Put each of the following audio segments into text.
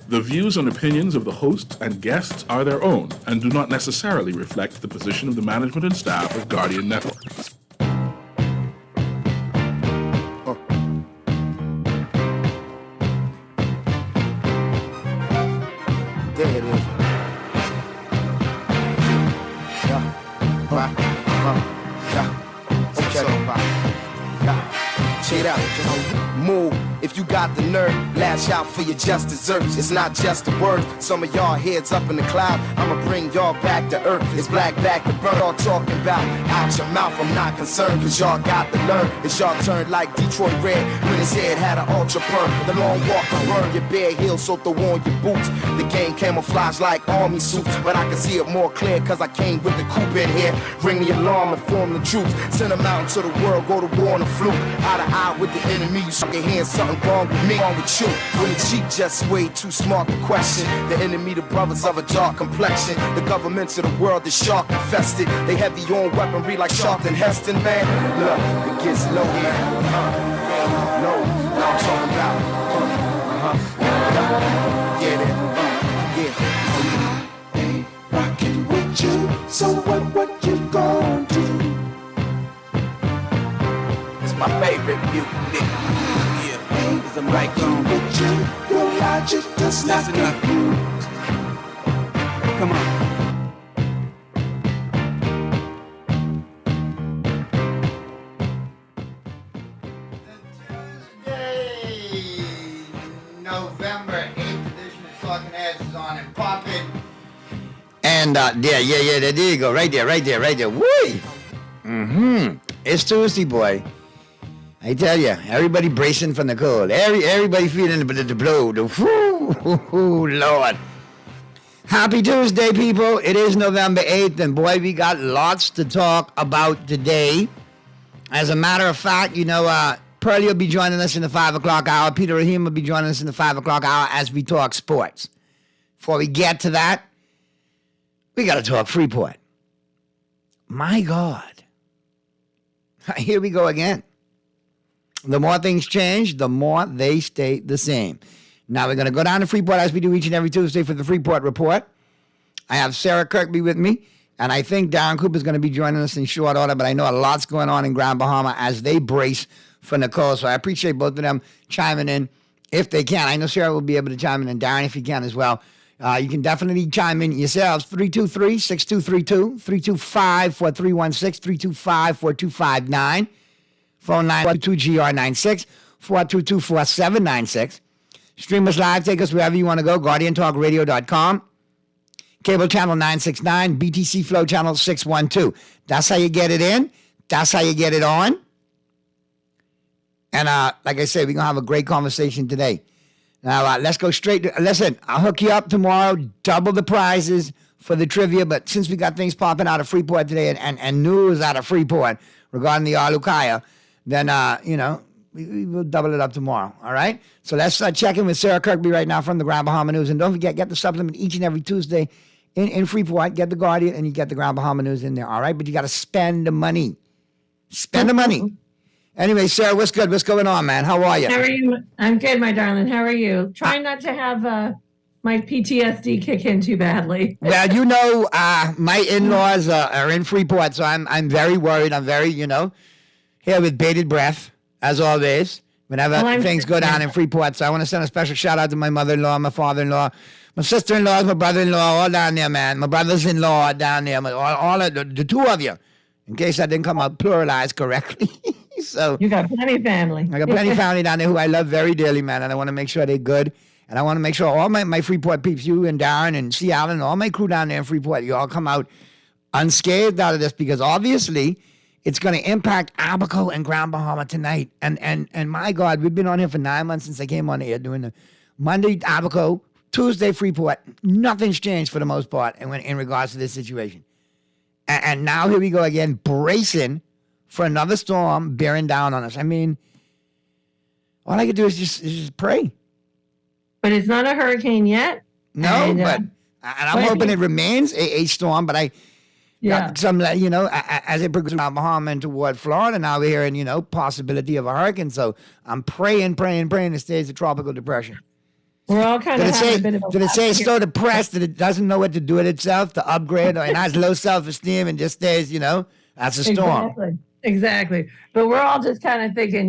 The views and opinions of the host and guests are their own and do not necessarily reflect the position of the management and staff of Guardian Network. There it is. Yeah. Check it out. Move. If you got the nerve, lash out for your just desserts. It's not just a word. Some of y'all heads up in the cloud. I'ma bring y'all back to earth. It's black back to burn. All talking about out your mouth. I'm not concerned, cause y'all got the nerve. It's y'all turn like Detroit Red when his head had an ultra perm. The long walk to burn your bare heels, so throw on your boots. The game camouflage like army suits, but I can see it more clear cause I came with the coupe in here. Ring the alarm and form the troops. Send them out into the world, go to war on the fluke. Eye to eye with the enemy, you suck your hands, something wrong with me, wrong with you. When the cheek just way too smart to question. The enemy, the brothers of a dark complexion. The governments of the world is shark infested. They heavy on weaponry like Sharpton Heston, man. Look, it gets low, man. Low, now I'm talking about. Get it, yeah. I ain't rocking with you, so what you gon' do? It's my favorite music. I'm rocking with you, your logic does not compute. Come on. Tuesday, November 8th edition of Talking Heads is on and popping. And there you go. Right there. Woo! It's Tuesday, boy. I tell you, everybody bracing from the cold. Everybody feeling the blow. Whoo, Lord. Happy Tuesday, people. It is November 8th, and boy, we got lots to talk about today. As a matter of fact, Pearlie will be joining us in the 5 o'clock hour. Peter Rahim will be joining us in the 5 o'clock hour as we talk sports. Before we get to that, we got to talk Freeport. My God. Here we go again. The more things change, the more they stay the same. Now we're going to go down to Freeport as we do each and every Tuesday for the Freeport Report. I have Sarah Kirkby with me, and I think Darren Cooper is going to be joining us in short order, but I know a lot's going on in Grand Bahama as they brace for Nicole, so I appreciate both of them chiming in if they can. I know Sarah will be able to chime in, and Darren if you can as well. You can definitely chime in yourselves, 323-6232, 325-4316, 325-4259. Phone line 422-GR96, 422-4796. Stream us live. Take us wherever you want to go. GuardianTalkRadio.com. Cable channel 969. BTC Flow channel 612. That's how you get it in. That's how you get it on. And like I said, we're going to have a great conversation today. Now, let's go straight to... Listen, I'll hook you up tomorrow. Double the prizes for the trivia. But since we got things popping out of Freeport today and news out of Freeport regarding the Alukaya, then, we will double it up tomorrow, all right? So let's check in with Sarah Kirkby right now from the Grand Bahama News. And don't forget, get the supplement each and every Tuesday in Freeport. Get the Guardian and you get the Grand Bahama News in there, all right? But you got to spend the money. Spend the money. Anyway, Sarah, what's good? What's going on, man? How are you? How are you? I'm good, my darling. How are you? Trying not to have my PTSD kick in too badly. Well, my in-laws are in Freeport, so I'm very worried. I'm very, here with bated breath, as always, whenever things go down in Freeport. So I want to send a special shout out to my mother-in-law, my father-in-law, my sister-in-law, my brother-in-law, all down there, man. My brothers-in-law down there, all of the two of you, in case I didn't come out pluralized correctly. So you got plenty of family. I got plenty of family down there who I love very dearly, man, and I want to make sure they're good. And I want to make sure all my Freeport peeps, you and Darren and Seattle and all my crew down there in Freeport, you all come out unscathed out of this because obviously it's going to impact Abaco and Grand Bahama tonight. And my God, we've been on here for 9 months since I came on here doing the Monday Abaco, Tuesday Freeport. Nothing's changed for the most part in regards to this situation. And now here we go again, bracing for another storm bearing down on us. I mean, all I can do is just pray. But it's not a hurricane yet. No, and I'm hoping it remains a storm, but I got some, as it progresses around Bahama and toward Florida, now we're hearing, possibility of a hurricane. So I'm praying it stays a tropical depression. We're all kind Did of it having say? a bit of a Did it say laugh it's so depressed that it doesn't know what to do with itself to upgrade, or it has low self-esteem and just stays? That's a storm. Exactly. But we're all just kind of thinking,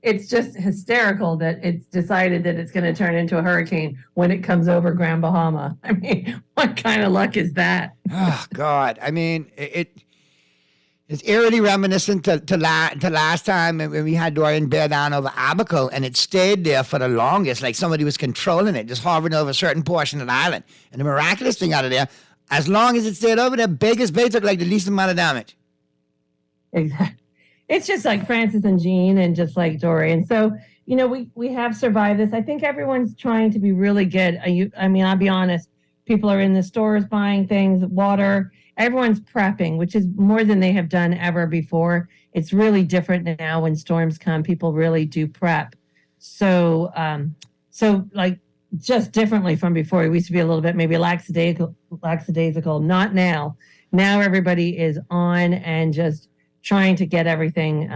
it's just hysterical that it's decided that it's going to turn into a hurricane when it comes over Grand Bahama. I mean, what kind of luck is that? Oh God! I mean, it's eerily reminiscent to last time when we had Dorian bear down over Abaco, and it stayed there for the longest, like somebody was controlling it, just hovering over a certain portion of the island. And the miraculous thing out of there, as long as it stayed over there, Baker's Bay took like the least amount of damage. Exactly. It's just like Francis and Jean and just like Dorian. So, we have survived this. I think everyone's trying to be really good. I'll be honest. People are in the stores buying things, water. Everyone's prepping, which is more than they have done ever before. It's really different now when storms come. People really do prep. So like just differently from before. We used to be a little bit maybe lackadaisical. Not now. Now everybody is on and just trying to get everything,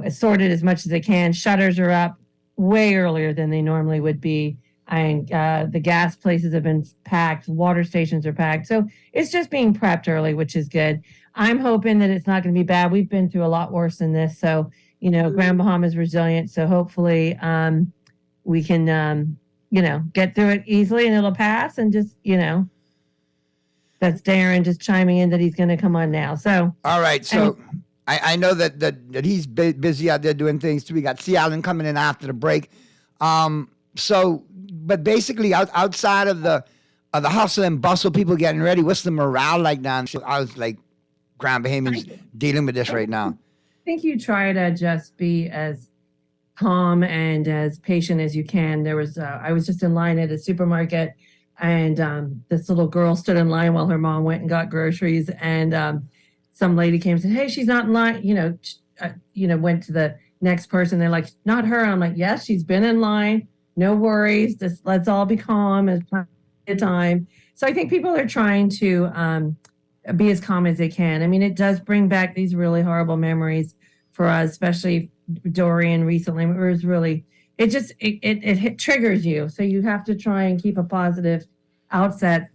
sorted as much as they can. Shutters are up way earlier than they normally would be. And the gas places have been packed. Water stations are packed. So it's just being prepped early, which is good. I'm hoping that it's not going to be bad. We've been through a lot worse than this. So, Grand Bahama is resilient. So hopefully we can, get through it easily and it'll pass. And just, that's Darren just chiming in that he's going to come on now. So all right. So I know that he's busy out there doing things too. We got C. Allen coming in after the break. But basically outside of the hustle and bustle, people getting ready, what's the morale like down? I was like, Grand Bahamians dealing with this right now. I think you try to just be as calm and as patient as you can. There was I was just in line at a supermarket, and this little girl stood in line while her mom went and got groceries, and some lady came and said, "Hey, she's not in line." Went to the next person. They're like, "Not her." I'm like, "Yes, she's been in line. No worries. Just let's all be calm as time." So I think people are trying to be as calm as they can. I mean, it does bring back these really horrible memories for us, especially Dorian recently. It was really, it triggers you. So you have to try and keep a positive outset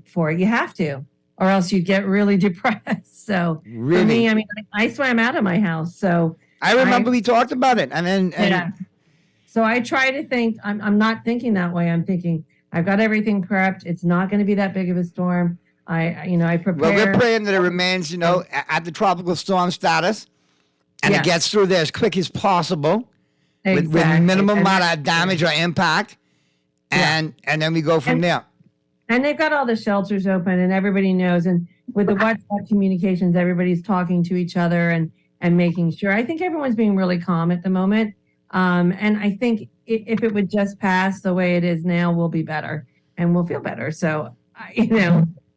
for it. You have to, or else you get really depressed. So really? For me, I mean, I swam out of my house. So I remember we talked about it. And so I try to think, I'm not thinking that way. I'm thinking I've got everything prepped. It's not going to be that big of a storm. I prepare. Well, we're praying that it remains, at the tropical storm status, and it gets through there as quick as possible, with minimum amount of damage or impact, and then we go from there. And they've got all the shelters open, and everybody knows. And with the WhatsApp communications, everybody's talking to each other and making sure. I think everyone's being really calm at the moment. And I think if it would just pass the way it is now, we'll be better and we'll feel better. So,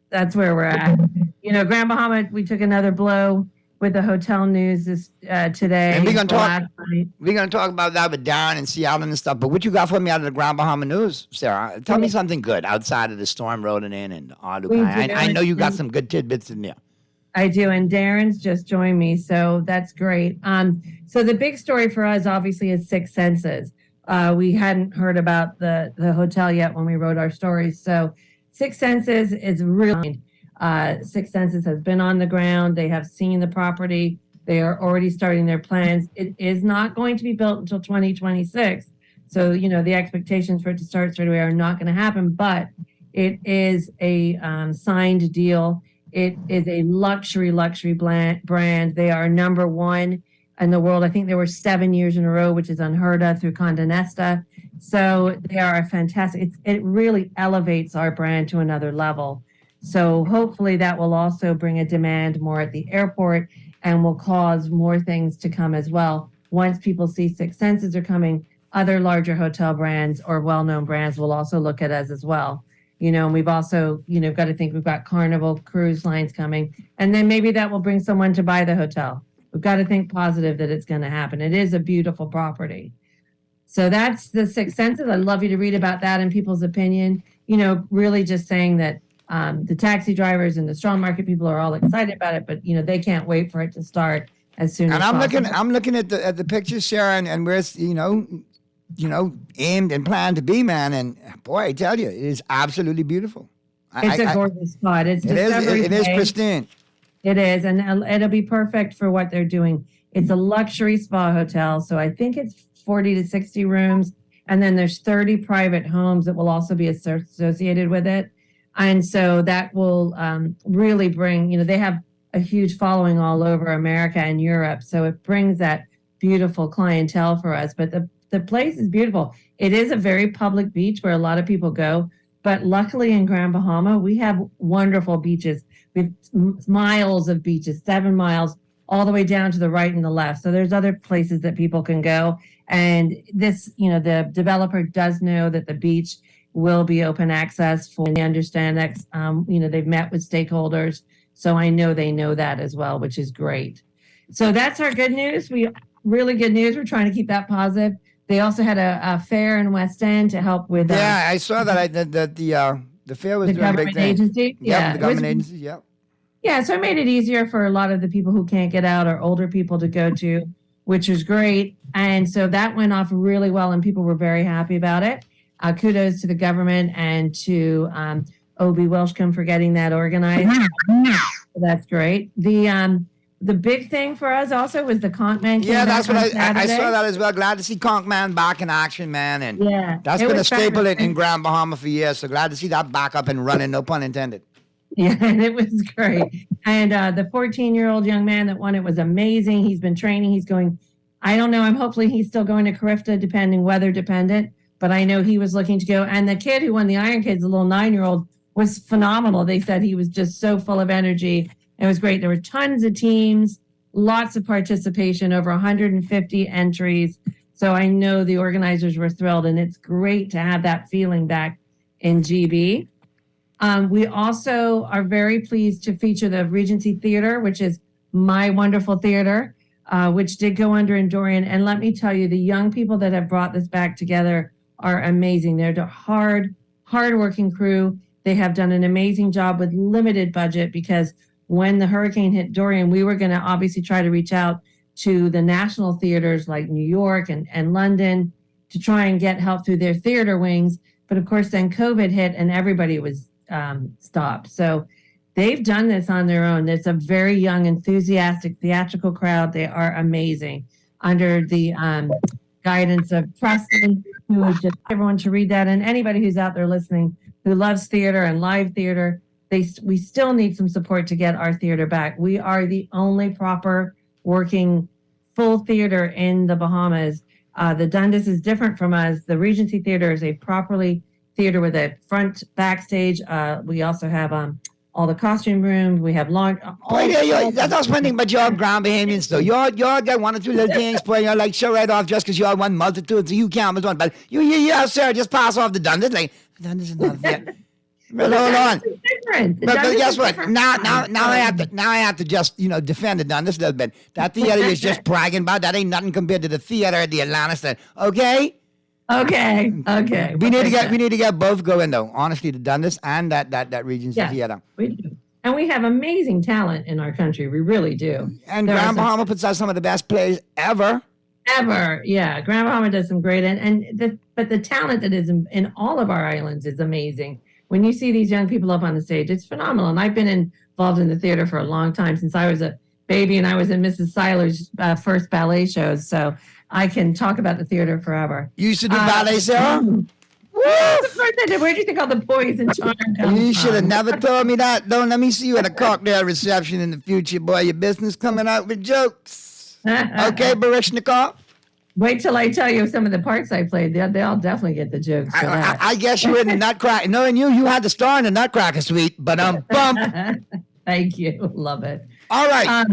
that's where we're at. Grand Bahama, we took another blow with the hotel news today. And we're going to talk about that with Darren and C. Allen and stuff. But what you got for me out of the Grand Bahama news, Sarah? Tell me something good outside of the storm rolling in and Ardukai. I know you got some good tidbits in there. I do, and Darren's just joined me, so that's great. So the big story for us, obviously, is Six Senses. We hadn't heard about the hotel yet when we wrote our stories. So Six Senses is really, Six Senses has been on the ground. They have seen the property. They are already starting their plans. It is not going to be built until 2026. So, the expectations for it to start straight away are not going to happen, but it is a signed deal. It is a luxury brand. They are number one in the world. I think they were 7 years in a row, which is unheard of through Condé Nast. So they are fantastic. It really elevates our brand to another level. So hopefully that will also bring a demand more at the airport and will cause more things to come as well. Once people see Six Senses are coming, other larger hotel brands or well-known brands will also look at us as well. And we've also, got to think we've got Carnival cruise lines coming, and then maybe that will bring someone to buy the hotel. We've got to think positive that it's going to happen. It is a beautiful property. So that's the Six Senses. I'd love you to read about that and people's opinion. Really just saying that the taxi drivers and the strong market people are all excited about it, but they can't wait for it to start as soon as possible. I'm looking at the pictures, Sarah, and where's aimed and planned to be, man. And boy, I tell you, it is absolutely beautiful. It's a gorgeous spot. It's Discovery It is Bay. pristine. It is, and it'll be perfect for what they're doing. It's a luxury spa hotel, so I think it's 40 to 60 rooms, and then there's 30 private homes that will also be associated with it. And so that will really bring, they have a huge following all over America and Europe, so it brings that beautiful clientele for us. But the place is beautiful. It is a very public beach where a lot of people go. But luckily in Grand Bahama, we have wonderful beaches. We have miles of beaches, 7 miles, all the way down to the right and the left. So there's other places that people can go. And this, the developer does know that the beach will be open access for, they understand that, they've met with stakeholders. So I know they know that as well, which is great. So that's our good news. Really good news. We're trying to keep that positive. They also had a fair in West End to help with. Yeah, I saw that. The fair was the doing a big government thing. agency. Yeah, the government agency. Yeah. Yeah, so it made it easier for a lot of the people who can't get out or older people to go to, which was great. And so that went off really well, and people were very happy about it. Kudos to the government and to Obie Welshcombe for getting that organized. So that's great. The big thing for us also was the Conch Man. Yeah, that's what I Saturday. saw that as well. Glad to see Conch Man back in action, man. And Yeah, that's it been a was staple fabulous. in Grand Bahama for years. So glad to see that back up and running, no pun intended. Yeah, and it was great. And the 14-year-old young man that won it was amazing. He's been training. He's going, I don't know, hopefully he's still going to Carifta, weather dependent, but I know he was looking to go. And the kid who won the Iron Kids, the little 9-year-old, was phenomenal. They said he was just so full of energy. It was great. There were tons of teams, lots of participation, over 150 entries. So I know the organizers were thrilled, and it's great to have that feeling back in GB. We also are very pleased to feature the Regency Theater, which is my wonderful theater, which did go under in Dorian. And let me tell you, the young people that have brought this back together are amazing. They're a hard-working crew. They have done an amazing job with limited budget, because when the hurricane hit Dorian, we were going to obviously try to reach out to the national theaters like New York and London to try and get help through their theater wings. But of course, then COVID hit and everybody was stopped. So they've done this on their own. It's a very young, enthusiastic theatrical crowd. They are amazing under the guidance of Preston, who is just everyone to read that. And anybody who's out there listening who loves theater and live theater, we still need some support to get our theater back. We are the only proper working full theater in the Bahamas. The Dundas is different from us. The Regency Theater is a properly theater with a front backstage. We also have all the costume rooms. We have long. That's one thing about y'all Grand Bahamians, though. Y'all got one or two little things, but you're like, show right off just because y'all one multitude, so you count as one. But you sir, just pass off the Dundas. Like, Dundas is not there. Well, hold on. Different. But guess what? Now I have to just defend it on this a little bit. That theater is just bragging about. That ain't nothing compared to the theater at the Atlantis. Okay. Okay. We need to get both going though. Honestly, the Dundas and that Regency Theater. We do. And we have amazing talent in our country. We really do. And Grand Bahama puts out some of the best plays ever. Yeah. Grand Bahama does some great, but the talent that is in all of our islands is amazing. When you see these young people up on the stage, it's phenomenal. And I've been involved in the theater for a long time, since I was a baby, and I was in Mrs. Seiler's first ballet shows. So I can talk about the theater forever. You used to do ballet, Sarah? Woo! Of course I did. Where do you think all the boys and charm come You should have from? never told me that. Don't let me see you at a cocktail reception in the future, boy. Your business coming out with jokes. Okay, Barishnikov? Wait till I tell you some of the parts I played. They'll definitely get the jokes for that. I guess you were in the Nutcracker. Knowing you had the star in the Nutcracker Suite, but bump. Thank you. Love it. All right.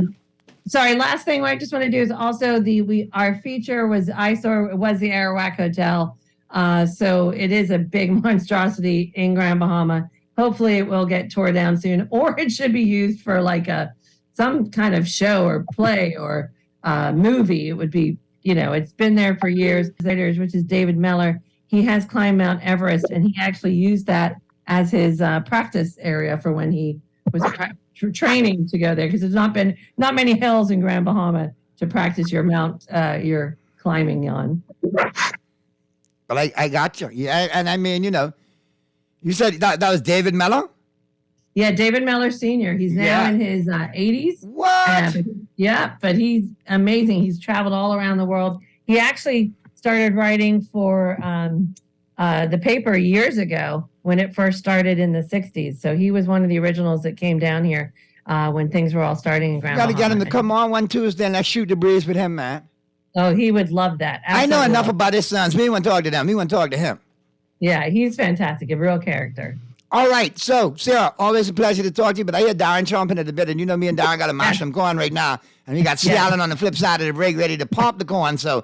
Sorry, last thing I just want to do is also our feature was the Arawak Hotel. So it is a big monstrosity in Grand Bahama. Hopefully it will get tore down soon, or it should be used for like some kind of show or play or movie. It would be, it's been there for years, which is David Meller. He has climbed Mount Everest, and he actually used that as his practice area for when he was training to go there, because there's not many hills in Grand Bahama to practice your climbing on. Well, I got you. Yeah, and I mean, you said that was David Mellor? Yeah, David Mellor Sr. He's now Yeah. in his 80s. What? Yeah, but he's amazing. He's traveled all around the world. He actually started writing for the paper years ago when it first started in the 60s. So he was one of the originals that came down here when things were all starting in Grand Got to get him to Bahama. come on one Tuesday and let's shoot the breeze with him, man. Oh, he would love that. I know Absolutely. enough about his sons. We want to talk to them. We want to talk to him. Yeah, he's fantastic. A real character. All right. So, Sarah, always a pleasure to talk to you. But I hear Darren chomping at the bit, and you know me and Darren got to mash some corn right now. And we got Yeah. Cialan on the flip side of the break ready to pop the corn. So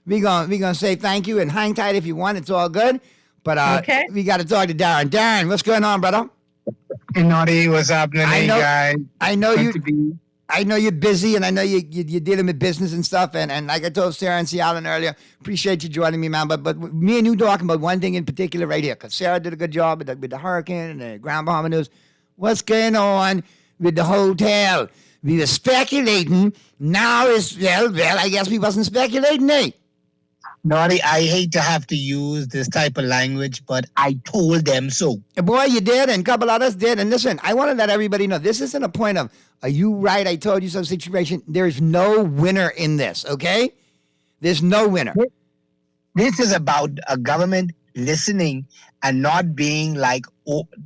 we gonna say thank you and hang tight if you want. It's all good. But Okay. we got to talk to Darren. Darren, what's going on, brother? Hey, Naughty, what's happening? I Hey, know- guys. I know Good you. to be. I know you're busy, and I know you're dealing with business and stuff. And like I told Sarah and Cialan earlier, appreciate you joining me, man. But me and you talking about one thing in particular right here, because Sarah did a good job with the hurricane and the Grand Bahama News. What's going on with the hotel? We were speculating. Now is well. I guess we wasn't speculating, eh? Naughty, I hate to have to use this type of language, but I told them so. Boy, you did, and a couple others did. And listen, I want to let everybody know this isn't a point of, are you right? I told you some situation. There's no winner in this, okay? There's no winner. This is about a government listening and not being like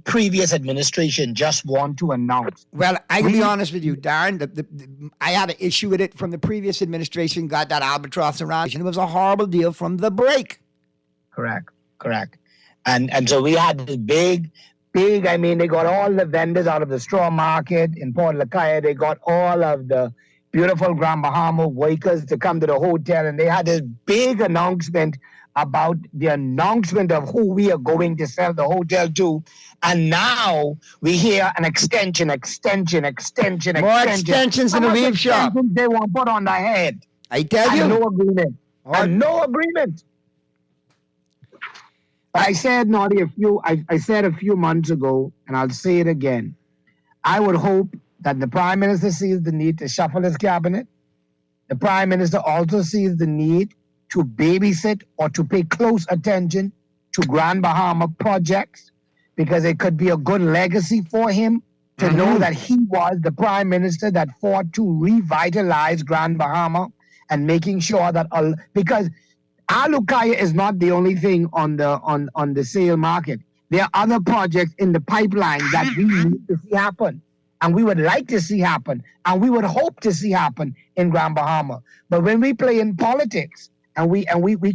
previous administration just want to announce. Well, I can be honest with you, Darren. I had an issue with it from the previous administration, got that albatross around. It was a horrible deal from the break. Correct. And so we had this big, I mean, they got all the vendors out of the straw market in Port Lacaya. They got all of the beautiful Grand Bahama workers to come to the hotel, and they had this big announcement about the announcement of who we are going to sell the hotel to. And now we hear an extension. More extensions in the How much weave shop. extensions they want to put on the head. I tell And you. no agreement. And no agreement. I said, Naughty, I said a few months ago, and I'll say it again. I would hope that the Prime Minister sees the need to shuffle his cabinet. The Prime Minister also sees the need to babysit or to pay close attention to Grand Bahama projects, because it could be a good legacy for him to know that he was the Prime Minister that fought to revitalize Grand Bahama and making sure that because Alukaya is not the only thing on the sale market. There are other projects in the pipeline that we need to see happen, and we would like to see happen, and we would hope to see happen in Grand Bahama. But when we play in politics, and we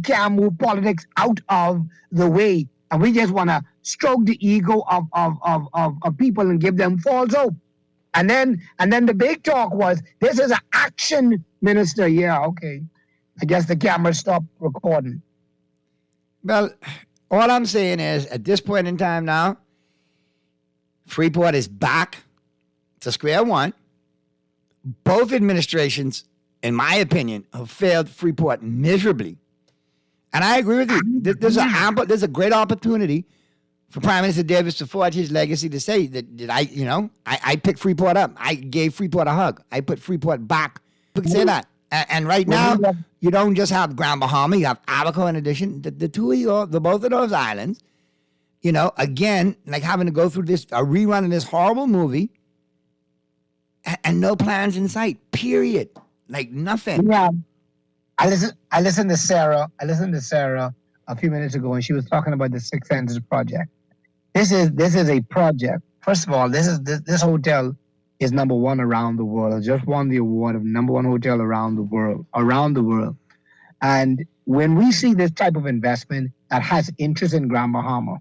can't move politics out of the way, and we just want to stroke the ego of people and give them false hope. And then the big talk was, this is an action minister. Yeah, okay. I guess the camera stopped recording. Well, all I'm saying is, at this point in time now, Freeport is back to square one. Both administrations, in my opinion, have failed Freeport miserably. And I agree with you. There's a great opportunity for Prime Minister Davis to forge his legacy, to say that I picked Freeport up. I gave Freeport a hug. I put Freeport back. You can say that. And right now, you don't just have Grand Bahama, you have Abaco in addition. The two of you, both of those islands, again, like having to go through a rerun of this horrible movie and no plans in sight, period. Like nothing. Yeah. I listened to Sarah a few minutes ago, and she was talking about the Six Senses project. This is a project. First of all, this hotel is number one around the world. It just won the award of number one hotel around the world. And when we see this type of investment that has interest in Grand Bahama,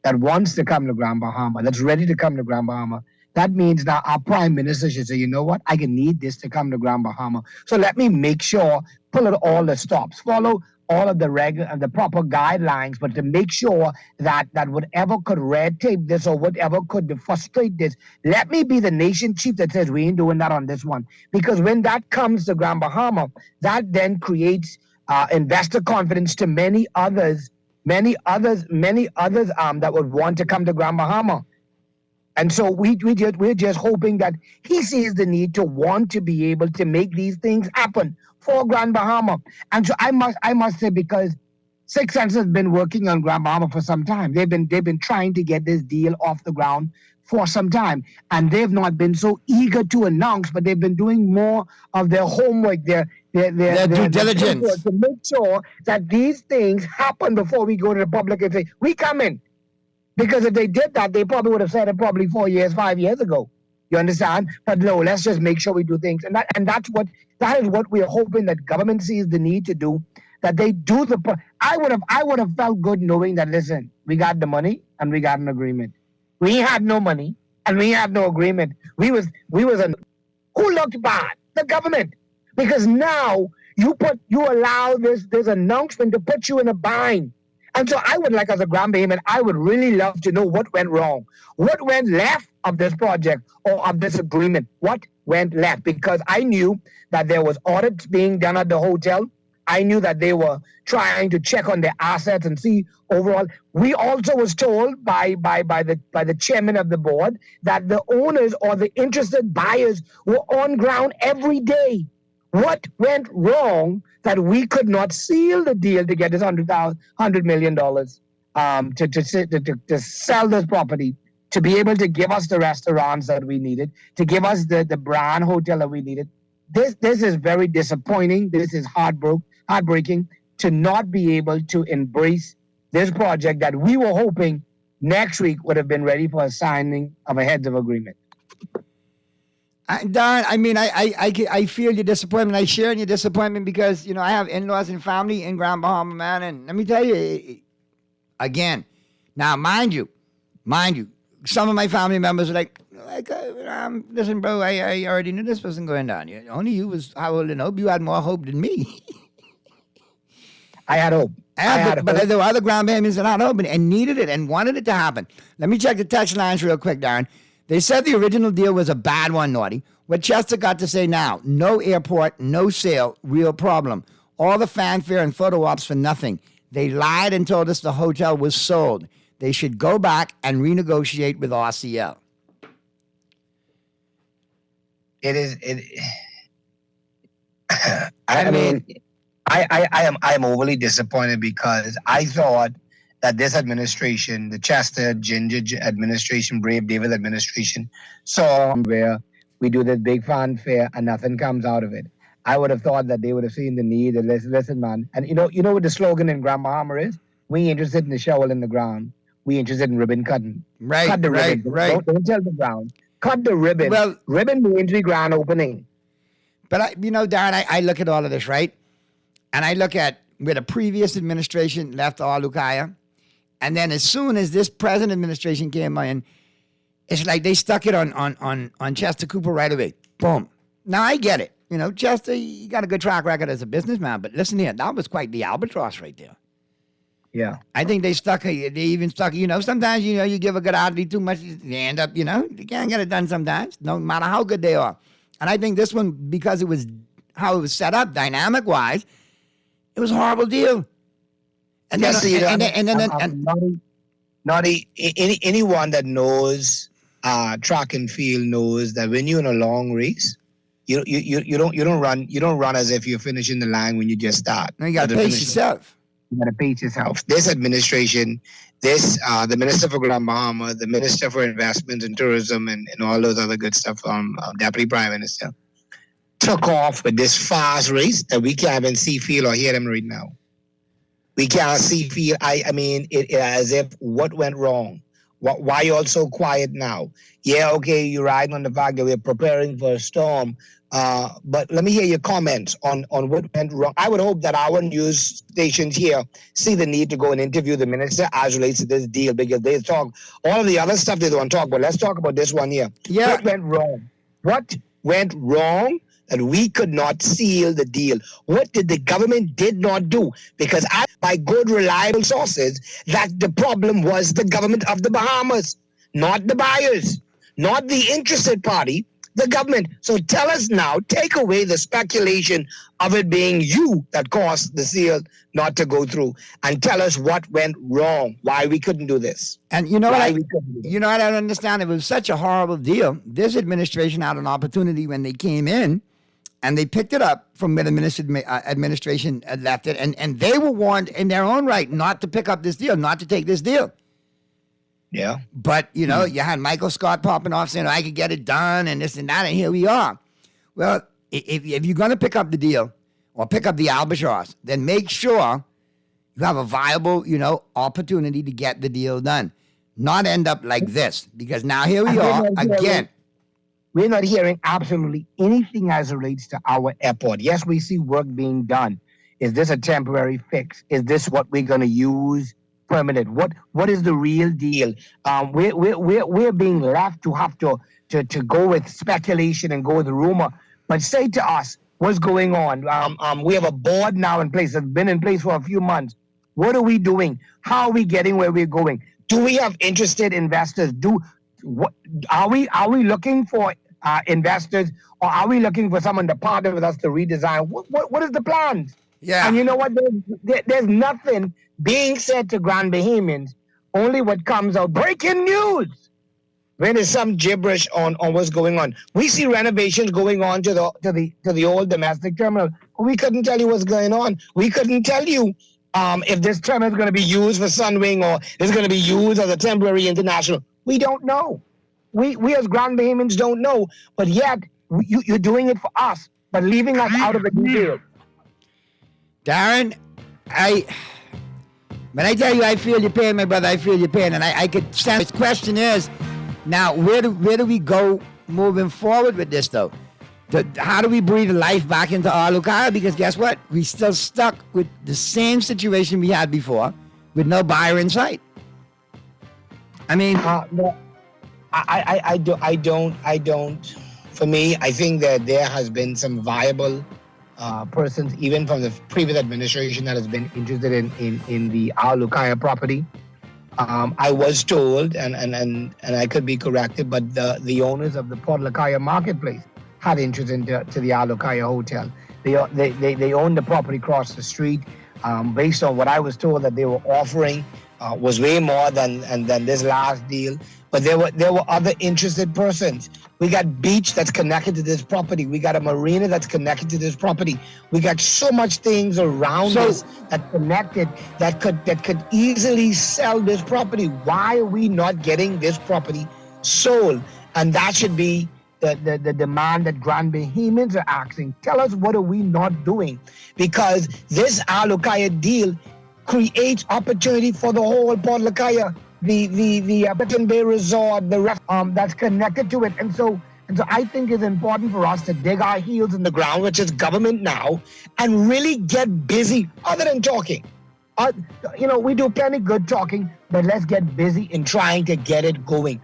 that wants to come to Grand Bahama, that's ready to come to Grand Bahama, that means that our Prime Minister should say, you know what, I can need this to come to Grand Bahama. So let me make sure, pull out all the stops, follow all of the proper guidelines, but to make sure that whatever could red tape this or whatever could frustrate this, let me be the nation chief that says we ain't doing that on this one. Because when that comes to Grand Bahama, that then creates investor confidence to many others that would want to come to Grand Bahama. And so we're just hoping that he sees the need to want to be able to make these things happen for Grand Bahama. And so I must say, because Six Sense has been working on Grand Bahama for some time. They've been trying to get this deal off the ground for some time, and they've not been so eager to announce, but they've been doing more of their homework, their due diligence to make sure that these things happen before we go to the public and say we come in. Because if they did that, they probably would have said it probably 4 years, 5 years ago. You understand? But no, let's just make sure we do things, and that is what we are hoping that government sees the need to do. That they do I would have felt good knowing that, listen, we got the money and we got an agreement. We had no money and we had no agreement. Who looked bad? The government. Because now you allow this announcement to put you in a bind. And so I would like, as a Grand Bahamian, I would really love to know what went wrong. What went left of this project or of this agreement? What went left? Because I knew that there was audits being done at the hotel. I knew that they were trying to check on their assets and see overall. We also was told by the chairman of the board that the owners or the interested buyers were on ground every day. What went wrong that we could not seal the deal to get this $100 million to sell this property, to be able to give us the restaurants that we needed, to give us the brand hotel that we needed? This is very disappointing. This is heartbreaking to not be able to embrace this project that we were hoping next week would have been ready for a signing of a heads of agreement. Don, I mean, I feel your disappointment. I share in your disappointment because, you know, I have in-laws and family in Grand Bahama, man. And let me tell you, again, now, mind you, some of my family members are like, listen, bro, I already knew this wasn't going down. Only you was how old and hope. You had more hope than me. I had hope. But there were other Grand Bahamians that had hope and needed it and wanted it to happen. Let me check the text lines real quick, Darren. They said the original deal was a bad one, Naughty. What Chester got to say now, no airport, no sale, real problem. All the fanfare and photo ops for nothing. They lied and told us the hotel was sold. They should go back and renegotiate with RCL. I am overly disappointed because I thought that this administration, the Chester Ginger administration, Brave David administration, saw where we do this big fanfare and nothing comes out of it. I would have thought that they would have seen the need and listen, man. And you know what the slogan in Grand Bahama is? We ain't interested in the shovel in the ground. We interested in ribbon cutting. Right, Cut the ribbon. right. Don't tell the ground. Cut the ribbon. Well, ribbon means we grand opening. But, Darren, I look at all of this, right? And I look at where the previous administration left Alukaya. And then as soon as this present administration came in, it's like they stuck it on Chester Cooper right away. Boom. Now, I get it. You know, Chester, you got a good track record as a businessman. But listen here, that was quite the albatross right there. Yeah. I think they even stuck, sometimes, you give a good oddity too much, they end up, you can't get it done sometimes, no matter how good they are. And I think this one, because it was how it was set up, dynamic-wise, it was a horrible deal. And anyone that knows track and field knows that when you're in a long race, you don't run as if you're finishing the line when you just start. No, you got to pace yourself. You got to pace yourself. This administration, the Minister for Grand Bahama, the Minister for Investment and Tourism, and all those other good stuff, Deputy Prime Minister, took off with this fast race that we can't even see, feel, or hear them right now. We can't see, feel. I mean, it as if what went wrong. Why you all so quiet now? Yeah, okay, you're riding on the fact that we're preparing for a storm. But let me hear your comments on what went wrong. I would hope that our news stations here see the need to go and interview the minister as relates to this deal, because they talk all of the other stuff they don't talk about. Let's talk about this one here. Yeah. What went wrong? What went wrong that we could not seal the deal? What did the government did not do? Because by good, reliable sources, that the problem was the government of the Bahamas, not the buyers, not the interested party, the government. So tell us now, take away the speculation of it being you that caused the seal not to go through, and tell us what went wrong, why we couldn't do this. And what I don't understand, it was such a horrible deal. This administration had an opportunity when they came in and they picked it up from where the administration had left it, and they were warned in their own right not to pick up this deal, not to take this deal. Yeah. But, you know, you had Michael Scott popping off saying, I could get it done and this and that, and here we are. Well, if you're going to pick up the deal or pick up the albatross, then make sure you have a viable, you know, opportunity to get the deal done. Not end up like this, because now here we are again. We're not hearing absolutely anything as it relates to our airport. Yes, we see work being done. Is this a temporary fix? Is this what we're going to use permanent? What is the real deal? We're being left to have to go with speculation and go with rumor. But say to us, what's going on? We have a board now in place. It's been in place for a few months. What are we doing? How are we getting where we're going? Do we have interested investors? Are we looking for investors, or are we looking for someone to partner with us to redesign? What is the plan? Yeah. And you know what? There's nothing being said to Grand Bahamians. Only what comes out. Breaking news. When there's some gibberish on what's going on. We see renovations going on to the old domestic terminal. We couldn't tell you what's going on. We couldn't tell you if this terminal is going to be used for Sunwing or it's going to be used as a temporary international. We don't know. We as Grand Bahamians don't know. But yet, you're doing it for us, but leaving us out of the deal. Darren, when I tell you I feel your pain, my brother, I feel your pain. And I could sense. The question is, now, where do we go moving forward with this, though? How do we breathe life back into Alucaya? Because guess what? We're still stuck with the same situation we had before, with no buyer in sight. I mean... I don't. For me, I think that there has been some viable persons, even from the previous administration, that has been interested in the Alucaya property. I was told, and I could be corrected, but the owners of the Port Lacaya marketplace had interest into the Alucaya hotel. They own the property across the street. Based on what I was told that they were offering, was way more than this last deal. But there were other interested persons. We got beach that's connected to this property. We got a marina that's connected to this property. We got so much things around us that connected that could easily sell this property. Why are we not getting this property sold? And that should be the demand that Grand Bahamians are asking. Tell us, what are we not doing? Because this Alucaya deal creates opportunity for the whole Port Lacaya, the Baton Bay Resort, the rest that's connected to it. And so I think it's important for us to dig our heels in the ground, which is government now, and really get busy other than talking. We do plenty good talking, but let's get busy in trying to get it going.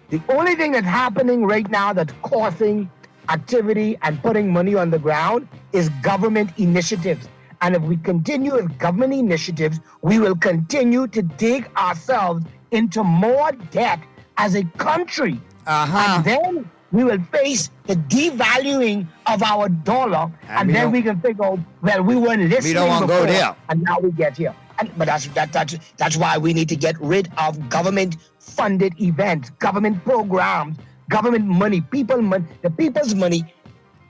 The only thing that's happening right now that's causing activity and putting money on the ground is government initiatives. And if we continue with government initiatives, we will continue to dig ourselves into more debt as a country. And then we will face the devaluing of our dollar. And then we can think, we weren't listening we don't want to go there. And now we get here. But that's why we need to get rid of government-funded events, government programs, government money, the people's money,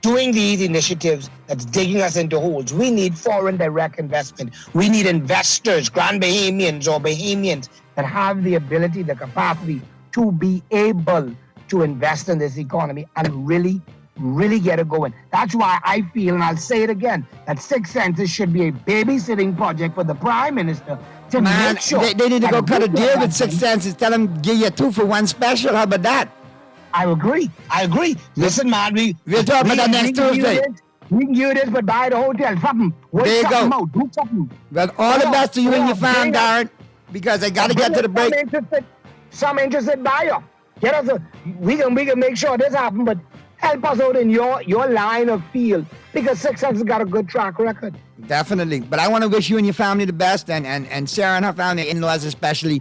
doing these initiatives that's digging us into holes. We need foreign direct investment. We need investors, Grand Bahamians or Bahamians, that have the ability, the capacity to be able to invest in this economy and really get it going. That's why I feel, and I'll say it again, that Six Senses should be a babysitting project for the Prime Minister to make sure. They need to go cut a deal with Six Senses. Tell them, give you 2 for 1 special. How about that? I agree. Listen, man, we'll talk about that next Tuesday. We can do this, but buy the hotel. Something. There you go. Do something. Well, all the best to you and your fam, Darren, because I got to get to the break. Some interested buyer. Get us we can make sure this happens, but help us out in your line of field, because Six Senses got a good track record. Definitely. But I want to wish you and your family the best, and Sarah and her family, in-laws especially.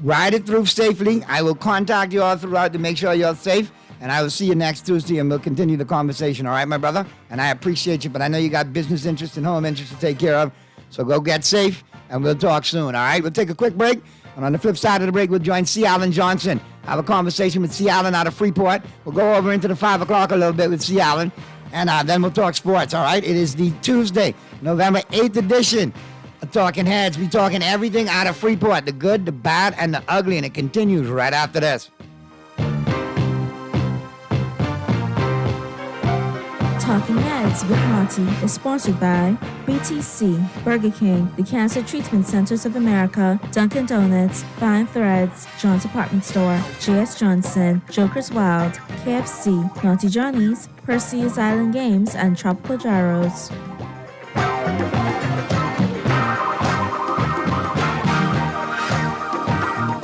Ride it through safely. I will contact you all throughout to make sure you're safe. And I will see you next Tuesday, and we'll continue the conversation. All right, my brother? And I appreciate you, but I know you got business interests and home interests to take care of. So go get safe, and we'll talk soon. All right? We'll take a quick break. And on the flip side of the break, we'll join C. Allen Johnson. Have a conversation with C. Allen out of Freeport. We'll go over into the 5 o'clock a little bit with C. Allen. And then we'll talk sports, all right? It is the Tuesday, November 8th edition of Talking Heads. We talking everything out of Freeport, the good, the bad, and the ugly, and it continues right after this. Talking Heads with Monty is sponsored by BTC, Burger King, the Cancer Treatment Centers of America, Dunkin' Donuts, Fine Threads, John's Apartment Store, J.S. Johnson, Joker's Wild, KFC, Naughty Johnny's, Perseus Island Games, and Tropical Gyros.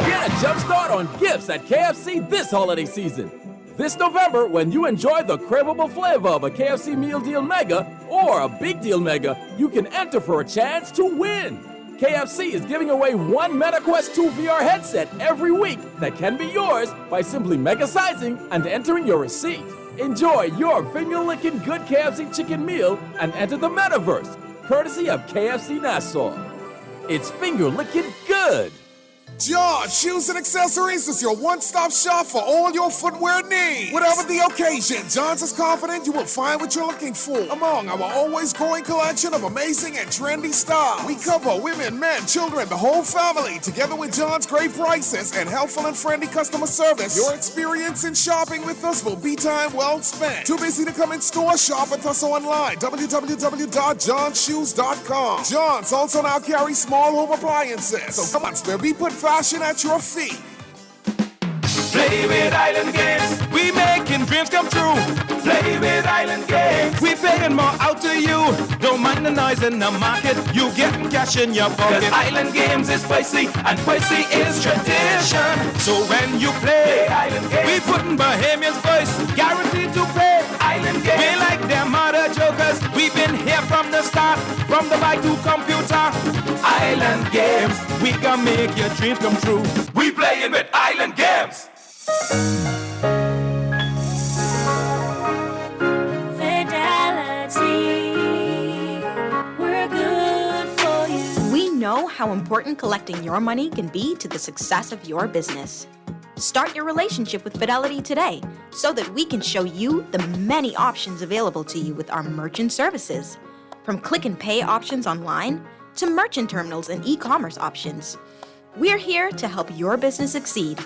Get a jump start on gifts at KFC this holiday season. This November, when you enjoy the craveable flavor of a KFC Meal Deal Mega or a Big Deal Mega, you can enter for a chance to win. KFC is giving away one MetaQuest 2 VR headset every week that can be yours by simply mega sizing and entering your receipt. Enjoy your finger-licking good KFC chicken meal and enter the metaverse, courtesy of KFC Nassau. It's finger-licking good. John Shoes and Accessories is your one-stop shop for all your footwear needs. Whatever the occasion, John's is confident you will find what you're looking for among our always growing collection of amazing and trendy styles. We cover women, men, children, the whole family. Together with John's great prices and helpful and friendly customer service, your experience in shopping with us will be time well spent. Too busy to come in store? Shop with us online. www.johnshoes.com. John's also now carries small home appliances. So come on, spare me, put fashion at your feet. Play with Island Games. We making dreams come true. Play with Island Games. We paying more out to you. Don't mind the noise in the market. You getting cash in your pocket. 'Cause Island Games is spicy and spicy is tradition. So when you play Island Games, we putting Bahamian's voice guaranteed to play Island Games. We like them other jokers. We've been here from the start, from the bike to computer. Island Games, we gonna make your dreams come true. We playing with Island Games. Fidelity, we're good for you. We know how important collecting your money can be to the success of your business. Start your relationship with Fidelity today so that we can show you the many options available to you with our merchant services. From click and pay options online to merchant terminals and e-commerce options. We're here to help your business succeed.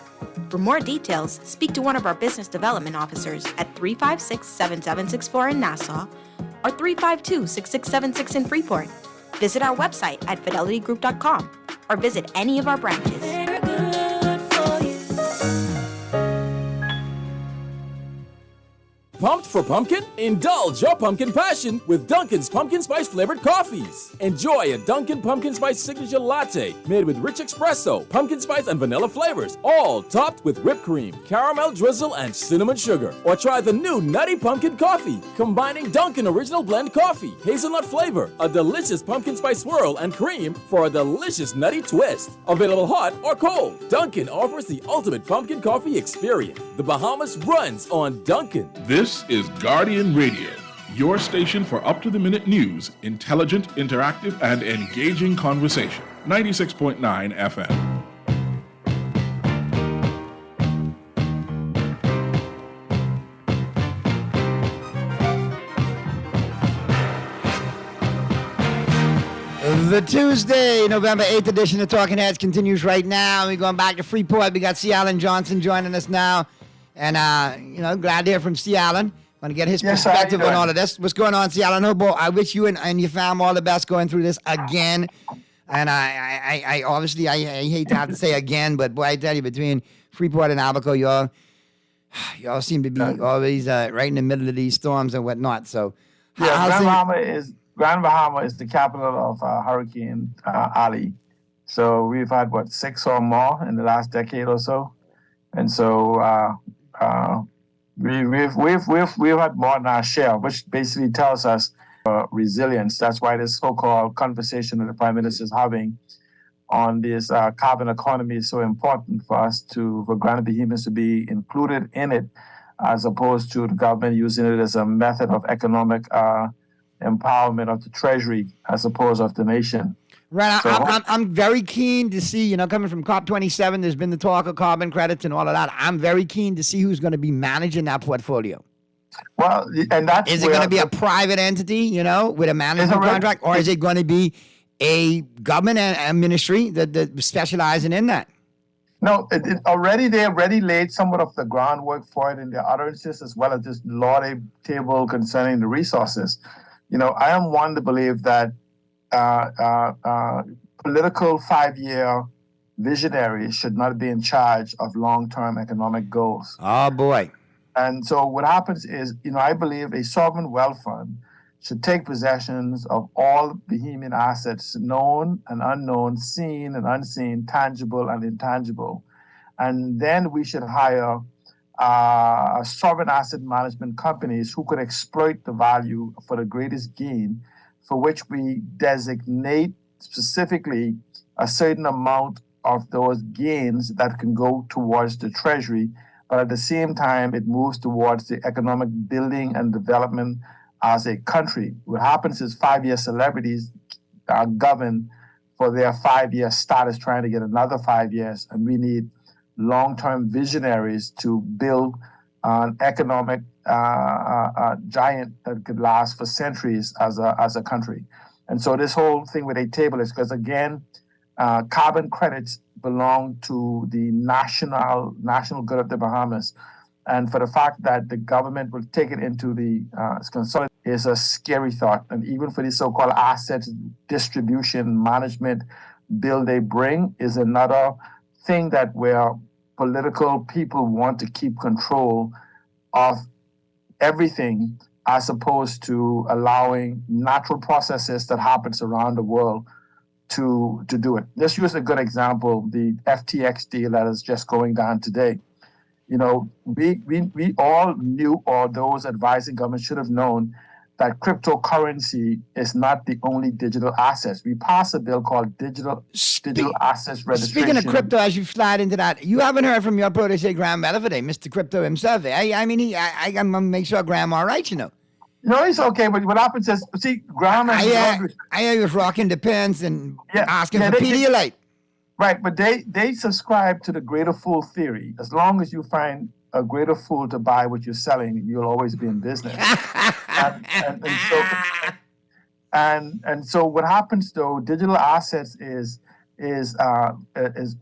For more details, speak to one of our business development officers at 356-7764 in Nassau or 352-6676 in Freeport. Visit our website at fidelitygroup.com or visit any of our branches. We're good for you. Pumped for pumpkin? Indulge your pumpkin passion with Dunkin's pumpkin spice flavored coffees. Enjoy a Dunkin' pumpkin spice signature latte made with rich espresso, pumpkin spice, and vanilla flavors, all topped with whipped cream, caramel drizzle, and cinnamon sugar. Or try the new Nutty Pumpkin Coffee, combining Dunkin' Original Blend Coffee, hazelnut flavor, a delicious pumpkin spice swirl, and cream for a delicious nutty twist. Available hot or cold, Dunkin' offers the ultimate pumpkin coffee experience. The Bahamas runs on Dunkin'. This is Guardian Radio, your station for up-to-the-minute news, intelligent, interactive, and engaging conversation. 96.9 FM. The Tuesday, November 8th edition of Talking Heads continues right now. We're going back to Freeport. We got C. Allen Johnson joining us now. And, glad to hear from C. Allen. Want to get his perspective on all of this. What's going on, C. Allen? I wish you and your family all the best going through this again. And I obviously, I hate to have to say again, but boy, I tell you, between Freeport and Abaco, y'all seem to be always right in the middle of these storms and whatnot. So, Grand Bahama is the capital of Hurricane Ali. So we've had, 6 or more in the last decade or so. And so we've had more than our share, which basically tells us resilience. That's why this so-called conversation that the Prime Minister is having on this carbon economy is so important for us for Grand Bahamians to be included in it, as opposed to the government using it as a method of economic empowerment of the Treasury as opposed of the nation. Right, So- I'm very keen to see, coming from COP27, there's been the talk of carbon credits and all of that. I'm very keen to see who's going to be managing that portfolio. Well, and that's is it going to be a private entity, you know, with a management contract, or is it going to be a government and ministry that specializing in that? No, they already laid somewhat of the groundwork for it in their utterances, as well as this law table concerning the resources. You know, I am one to believe that political 5-year visionaries should not be in charge of long-term economic goals. Oh, boy. And so what happens is, you know, I believe a sovereign wealth fund should take possessions of all Bahamian assets, known and unknown, seen and unseen, tangible and intangible. And then we should hire sovereign asset management companies who could exploit the value for the greatest gain, for which we designate specifically a certain amount of those gains that can go towards the treasury, but at the same time, it moves towards the economic building and development as a country. What happens is 5-year celebrities are governed for their 5-year status, trying to get another 5 years, and we need long-term visionaries to build an economic giant that could last for centuries as a country. And so this whole thing with a table is because, again, carbon credits belong to the national good of the Bahamas. And for the fact that the government will take it into the consolidation is a scary thought. And even for the so-called assets distribution management bill they bring is another thing that where political people want to keep control of everything, as opposed to allowing natural processes that happens around the world to do it. Let's use a good example, the FTX deal that is just going down today. You know, we all knew, or those advising government should have known, that cryptocurrency is not the only digital assets. We passed a bill called digital assets registration. Speaking of crypto, as you slide into that, you haven't heard from your protege, Graham Melliford, Mr. Crypto himself. I mean, I'm going to make sure Graham all right, you know. No, he's okay, but what happens is, see, Graham and I was rocking the pens and asking for Pedialyte. Right, but they subscribe to the greater fool theory. As long as you find a greater fool to buy what you're selling, you'll always be in business. and so what happens though, digital assets is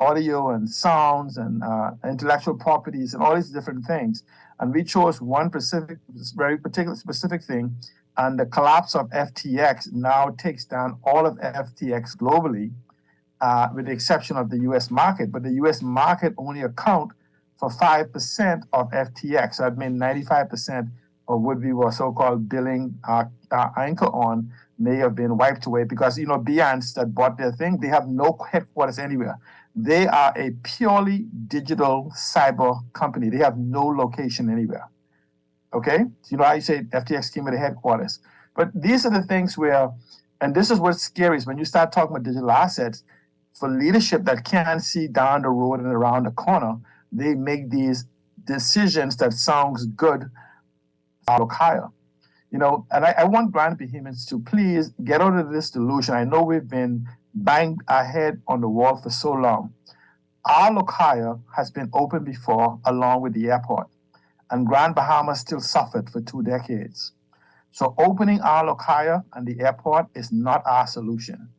audio and sounds and intellectual properties and all these different things. And we chose one very particular specific thing, and the collapse of FTX now takes down all of FTX globally, with the exception of the U.S. market. But the U.S. market only account for 5% of FTX. So that means 95% of what we were so-called billing anchor on may have been wiped away because, you know, Binance that bought their thing, they have no headquarters anywhere. They are a purely digital cyber company. They have no location anywhere. Okay? So you know how you say FTX came with a headquarters. But these are the things where, and this is what's scary, is when you start talking about digital assets, for leadership that can't see down the road and around the corner, they make these decisions that sounds good, look higher. You know, and I want Grand Bahamians to please get out of this delusion. I know we've been banged our head on the wall for so long. Our Lokhaya has been open before, along with the airport, and Grand Bahama still suffered for 2 decades. So opening our Lokhaya and the airport is not our solution.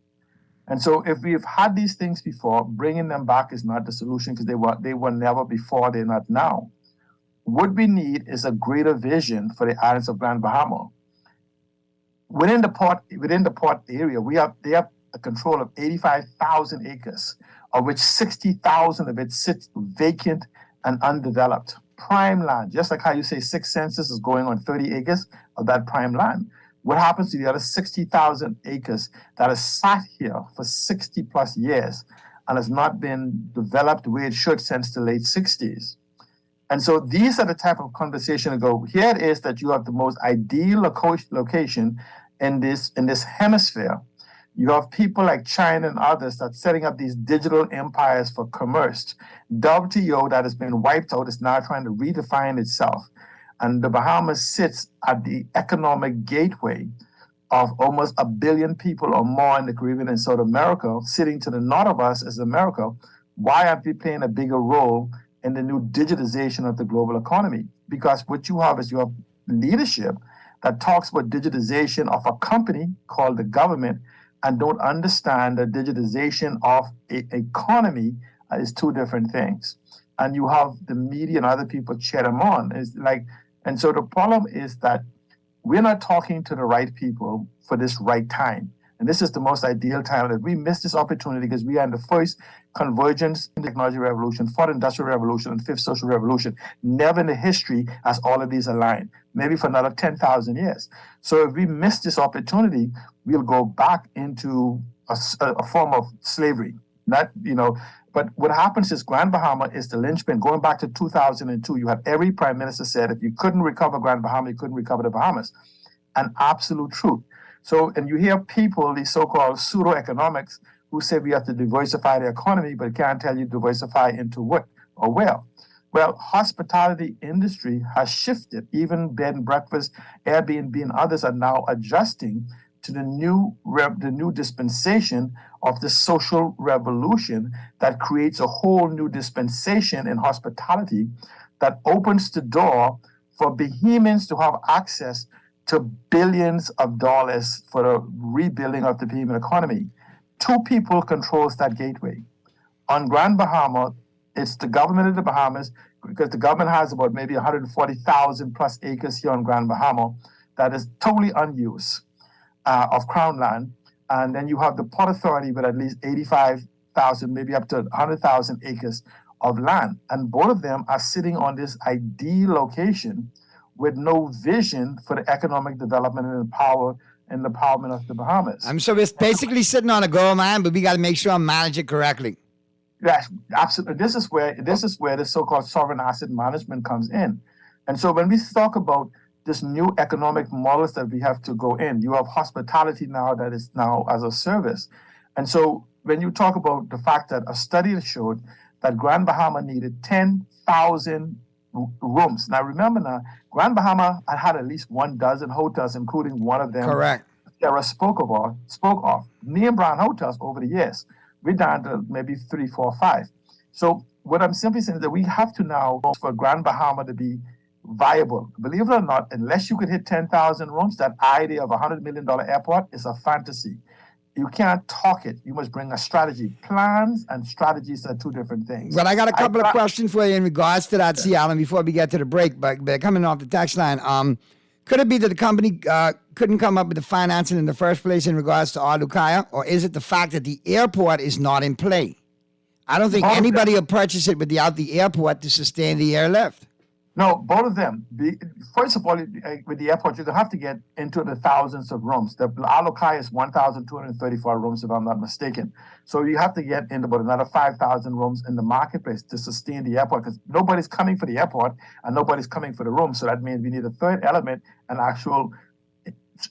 And so if we've had these things before, bringing them back is not the solution because they were never before, they're not now. What we need is a greater vision for the islands of Grand Bahama. Within the port area, they have a control of 85,000 acres, of which 60,000 of it sits vacant and undeveloped. Prime land, just like how you say 6 census is going on 30 acres of that prime land. What happens to the other 60,000 acres that has sat here for 60 plus years and has not been developed the way it should since the late 60s? And so these are the type of conversation to go, here it is that you have the most ideal location in this hemisphere. You have people like China and others that's setting up these digital empires for commerce. WTO that has been wiped out is now trying to redefine itself. And the Bahamas sits at the economic gateway of almost 1 billion people or more in the Caribbean and South America, sitting to the north of us as America. Why aren't we playing a bigger role in the new digitization of the global economy? Because what you have is you have leadership that talks about digitization of a company called the government and don't understand that digitization of an economy is two different things. And you have the media and other people cheer them on. And so the problem is that we're not talking to the right people for this right time. And this is the most ideal time that we miss this opportunity because we are in the first convergence in the technology revolution, fourth industrial revolution, and fifth social revolution. Never in the history has all of these aligned, maybe for another 10,000 years. So if we miss this opportunity, we'll go back into a form of slavery. But what happens is Grand Bahama is the linchpin. Going back to 2002, you had every prime minister said if you couldn't recover Grand Bahama, you couldn't recover the Bahamas. An absolute truth. So, and you hear people, these so-called pseudo-economics, who say we have to diversify the economy, but can't tell you diversify into what or where. Well, hospitality industry has shifted. Even bed and breakfast, Airbnb, and others are now adjusting to the new dispensation of the social revolution that creates a whole new dispensation in hospitality that opens the door for behemoths to have access to billions of dollars for the rebuilding of the Bahamian economy. Two people controls that gateway. On Grand Bahama, it's the government of the Bahamas, because the government has about maybe 140,000 plus acres here on Grand Bahama that is totally unused of Crown land. And then you have the Port Authority with at least 85,000, maybe up to 100,000 acres of land. And both of them are sitting on this ideal location with no vision for the economic development and empowerment of the Bahamas. So it's basically sitting on a gold mine, but we got to make sure I manage it correctly. Yes, absolutely. This is where the so-called sovereign asset management comes in. And so when we talk about this new economic models that we have to go in, you have hospitality now that is now as a service. And so when you talk about the fact that a study showed that Grand Bahama needed 10,000 rooms. Now, remember Grand Bahama had at least 12 hotels, including one of them. Correct. Sarah spoke of. Name brand hotels over the years. We're down to maybe 3, 4, 5. So what I'm simply saying is that we have to now, for Grand Bahama to be viable, believe it or not, unless you could hit 10,000 rooms, that idea of a $100 million airport is a fantasy. You can't talk it. You must bring a strategy. Plans and strategies are two different things. But I got a couple of questions for you in regards to that, C. Allen, before we get to the break. But coming off the text line, could it be that the company couldn't come up with the financing in the first place in regards to Alukaya? Or is it the fact that the airport is not in play? I don't think anybody will purchase it without the airport to sustain the airlift. No, both of them. First of all, with the airport, you're going to have to get into the thousands of rooms. The Alukaya is 1,234 rooms, if I'm not mistaken. So you have to get into about another 5,000 rooms in the marketplace to sustain the airport, because nobody's coming for the airport and nobody's coming for the room. So that means we need a third element, an actual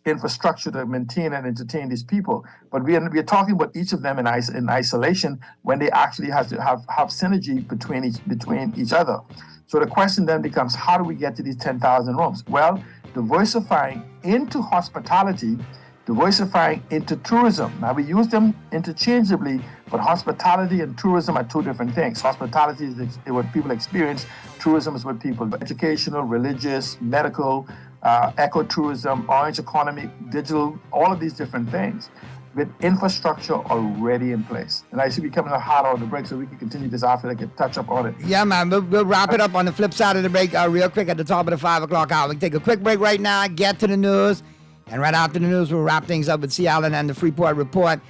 infrastructure to maintain and entertain these people. But we are talking about each of them in isolation when they actually have to have synergy between each other. So the question then becomes, how do we get to these 10,000 rooms? Well, diversifying into hospitality, diversifying into tourism. Now, we use them interchangeably, but hospitality and tourism are two different things. Hospitality is what people experience. Tourism is what people, educational, religious, medical, ecotourism, orange economy, digital, all of these different things, with infrastructure already in place. And I see we coming hot on the break, so we can continue this after I can touch up on it. Yeah, man, we'll wrap it up on the flip side of the break real quick at the top of the 5 o'clock hour. We can take a quick break right now, get to the news, and right after the news, we'll wrap things up with C. Allen and the Freeport Report